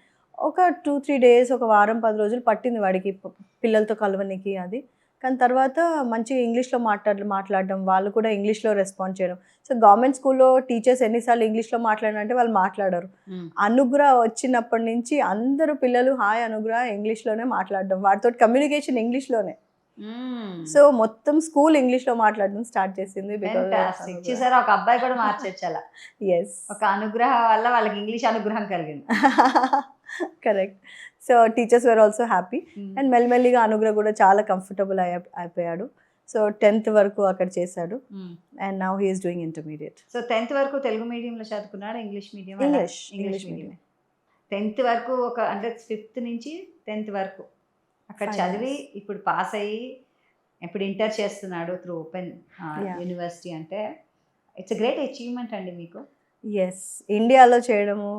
ఒక 2-3 డేస్, ఒక వారం 10 రోజులు పట్టింది వాడికి పిల్లలతో కలవనికి అది. కానీ తర్వాత మంచిగా ఇంగ్లీష్లో మాట్లాడడం, వాళ్ళు కూడా ఇంగ్లీష్లో రెస్పాండ్ చేయడం. సో గవర్నమెంట్ స్కూల్లో టీచర్స్ ఎన్నిసార్లు ఇంగ్లీష్లో మాట్లాడారంటే వాళ్ళు మాట్లాడరు. అనుగ్రహ వచ్చినప్పటి నుంచి అందరూ పిల్లలు హాయ్ అనుగ్రహ ఇంగ్లీష్లోనే మాట్లాడడం, వాటితో కమ్యూనికేషన్ ఇంగ్లీష్లోనే. సో మొత్తం స్కూల్ ఇంగ్లీష్లో మాట్లాడడం స్టార్ట్ చేసింది. చూసారా, ఒక అబ్బాయి కూడా మార్చొచ్చు అలా. ఎస్, ఒక అనుగ్రహం వల్ల వాళ్ళకి ఇంగ్లీష్ అనుగ్రహం కలిగింది. Correct. So teachers were also happy. And మెల్లిమెల్లిగా అనుగ్రహ కూడా చాలా కంఫర్టబుల్ అయిపోయాడు. సో 10th వరకు అక్కడ చేశాడు. And now he is doing intermediate. So 10th వరకు తెలుగు మీడియంలో చదువుకున్నాడు, English medium? English medium. 10th వరకు అంటే 5th నుంచి 10th వరకు అక్కడ చదివి ఇప్పుడు పాస్ అయ్యి ఇప్పుడు ఇంటర్ చేస్తున్నాడు త్రూ ఓపెన్ యూనివర్సిటీ. అంటే ఇట్స్ గ్రేట్ అచీవ్మెంట్ అండి మీకు. ఎస్, ఇండియాలో చేయడము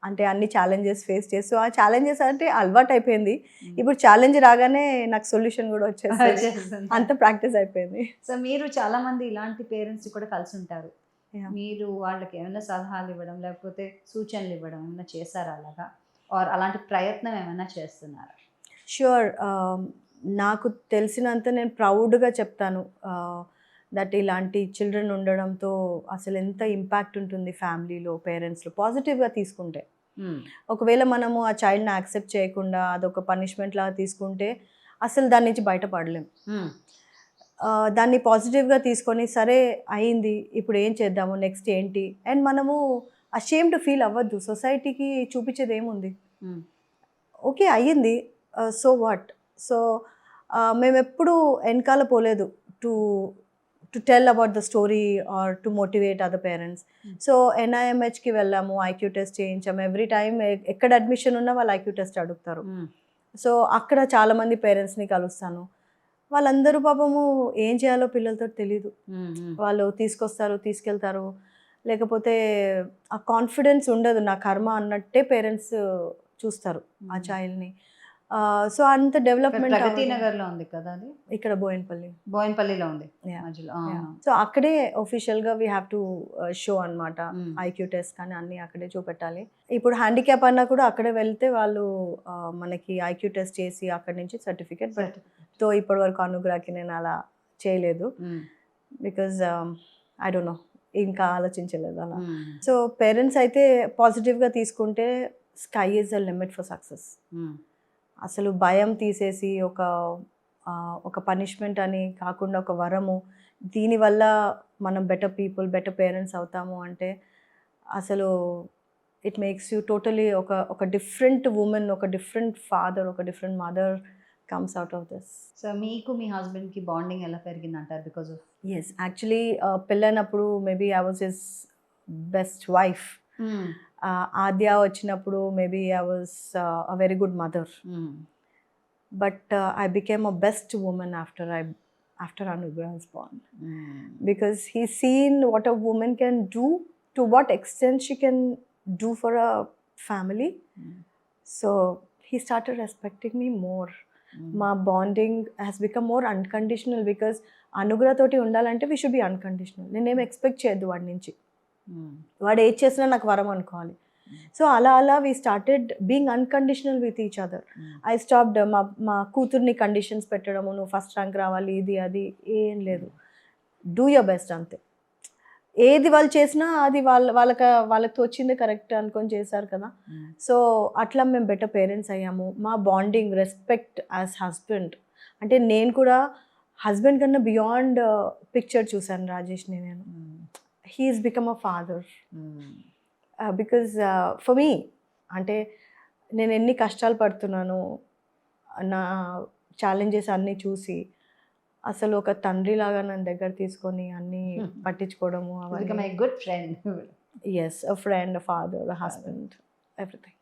అంటే అన్ని ఛాలెంజెస్ ఫేస్ చేస్తూ, ఆ ఛాలెంజెస్ అంటే అలవాటు అయిపోయింది. ఇప్పుడు ఛాలెంజ్ రాగానే నాకు సొల్యూషన్ కూడా వచ్చేస్తుంది, అంత ప్రాక్టీస్ అయిపోయింది. సో మీరు చాలా మంది ఇలాంటి పేరెంట్స్ కూడా కలిసి ఉంటారు, మీరు వాళ్ళకి ఏమైనా సలహాలు ఇవ్వడం లేకపోతే సూచనలు ఇవ్వడం ఏమైనా చేశారా అలాగా, ఆర్ అలాంటి ప్రయత్నం ఏమైనా చేస్తున్నారా? ష్యూర్. నాకు తెలిసినంత నేను ప్రౌడ్గా చెప్తాను దట్ ఇలాంటి చిల్డ్రన్ ఉండడంతో అసలు ఎంత ఇంపాక్ట్ ఉంటుంది ఫ్యామిలీలో, పేరెంట్స్లో పాజిటివ్గా తీసుకుంటే. ఒకవేళ మనము ఆ చైల్డ్ని యాక్సెప్ట్ చేయకుండా అదొక పనిష్మెంట్ లాగా తీసుకుంటే అసలు దాని నుంచి బయటపడలేం. దాన్ని పాజిటివ్గా తీసుకొని సరే అయింది, ఇప్పుడు ఏం చేద్దాము, నెక్స్ట్ ఏంటి, అండ్ మనము అషేమ్డ్ ఫీల్ అవ్వద్దు. సొసైటీకి చూపించేది ఏముంది, ఓకే అయ్యింది, సో వాట్. సో మేము ఎప్పుడు వెనకాల పోలేదు to tell about the story or to motivate other parents. So NIMHకి వెళ్ళాము, IQ టెస్ట్ చేయించాము. ఎవ్రీ టైం ఎక్కడ అడ్మిషన్ ఉన్నా వాళ్ళు IQ టెస్ట్ అడుగుతారు. సో అక్కడ చాలామంది పేరెంట్స్ని కలుస్తాను. వాళ్ళందరూ పాపము ఏం చేయాలో పిల్లలతో తెలీదు. వాళ్ళు తీసుకెళ్తారు, లేకపోతే ఆ కాన్ఫిడెన్స్ ఉండదు, నా కర్మ అన్నట్టే పేరెంట్స్ చూస్తారు ఆ చైల్డ్ని. సో అంత డెవలప్మెంట్. ప్రగతి నగర్లో ఉంది కదా అది, ఇక్కడ బోయిన్పల్లిలో ఉంది. సో అక్కడే ఒఫిషియల్గా వీ హ్యావ్ టు షో అనమాట, IQ టెస్ట్ కానీ అన్నీ అక్కడే చూపెట్టాలి. ఇప్పుడు హ్యాండిక్యాప్ అన్నా కూడా అక్కడే వెళ్తే వాళ్ళు మనకి IQ టెస్ట్ చేసి అక్కడి నుంచి సర్టిఫికేట్. బట్ తో ఇప్పటి వరకు అనుగ్రహకి నేను అలా చేయలేదు, బికాజ్ ఐ డోంట్ నో, ఇంకా ఆలోచించలేదు అలా. సో పేరెంట్స్ అయితే పాజిటివ్గా తీసుకుంటే sky is the limit for success. అసలు భయం తీసేసి ఒక ఒక పనిష్మెంట్ అని కాకుండా ఒక వరము, దీనివల్ల మనం బెటర్ పీపుల్, బెటర్ పేరెంట్స్ అవుతాము అంటే అసలు ఇట్ మేక్స్ యూ టోటలీ ఒక డిఫరెంట్ ఉమెన్, ఒక డిఫరెంట్ ఫాదర్, ఒక different mother comes out of this. So మీకు మీ హస్బెండ్కి బాండింగ్ ఎలా పెరిగింది అంటారు బికాస్ ఆఫ్? ఎస్, యాక్చువల్లీ పెళ్ళైనప్పుడు maybe I was his best wife. Aadya వచ్చినప్పుడు maybe I was a very good mother. But I became a best woman after Anugrah was born, because he's seen what a woman can do, to what extent she can do for a family. So he started respecting me more. My bonding has become more unconditional, because Anugrah toti undalante we should be unconditional. నేనేం expect చేయొద్దు వాడి నుంచి, వాడు ఏది చేసినా నాకు వరం అనుకోవాలి. సో అలా we started being unconditional with each other. I stopped మా కూతుర్ని కండిషన్స్ పెట్టడము, నువ్వు ఫస్ట్ ర్యాంక్ రావాలి, ఇది అది ఏం లేదు. డూ యువర్ బెస్ట్ అంతే. ఏది వాళ్ళు చేసినా అది వాళ్ళకి వచ్చింది కరెక్ట్ అనుకొని చేశారు కదా. సో అట్లా మేము బెటర్ పేరెంట్స్ అయ్యాము. మా బాండింగ్, రెస్పెక్ట్ యాజ్ హస్బెండ్, అంటే నేను కూడా హస్బెండ్ కన్నా బియాండ్ పిక్చర్ చూశాను రాజేష్ని నేను. He is become a father. Because for me, అంటే నేను ఎన్ని కష్టాలు పడుతున్నాను, నా ఛాలెంజెస్ అన్నీ చూసి అసలు ఒక తండ్రిలాగా నన్ను దగ్గర తీసుకొని అన్నీ పట్టించుకోవడము, good friend. Yes, a friend, a father, a husband, everything.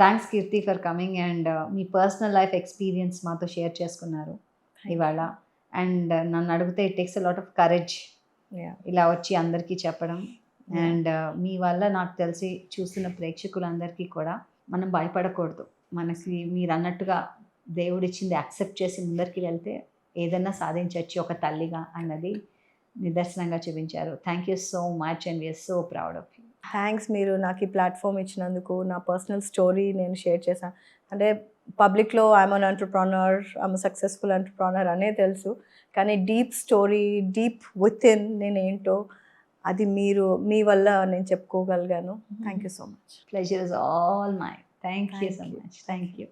Thanks Keerthi for coming and మీ పర్సనల్ లైఫ్ ఎక్స్పీరియన్స్ మాతో షేర్ చేసుకున్నారు ఇవాళ. అండ్ నన్ను అడిగితే it takes a lot of courage ఇలా వచ్చి అందరికీ చెప్పడం. అండ్ మీ వల్ల నాకు తెలిసి చూస్తున్న ప్రేక్షకులందరికీ కూడా మనం భయపడకూడదు. మనకి మీరు అన్నట్టుగా దేవుడిచ్చింది యాక్సెప్ట్ చేసి ముందరికి వెళ్తే ఏదన్నా సాధించవచ్చు ఒక తల్లిగా అన్నది నిదర్శనంగా చూపించారు. Thank you so much and we're so proud of you. Thanks, మీరు నాకు ఈ ప్లాట్ఫామ్ ఇచ్చినందుకు. నా పర్సనల్ స్టోరీ నేను షేర్ చేశాను. అంటే పబ్లిక్లో I'm an entrepreneur, I'm successful entrepreneur అనే తెలుసు, కానీ deep story, deep within నేనేంటో అది మీ వల్ల నేను చెప్పుకోగలిగాను. Thank you so much. Pleasure is all mine. Thank you so much. Thank you.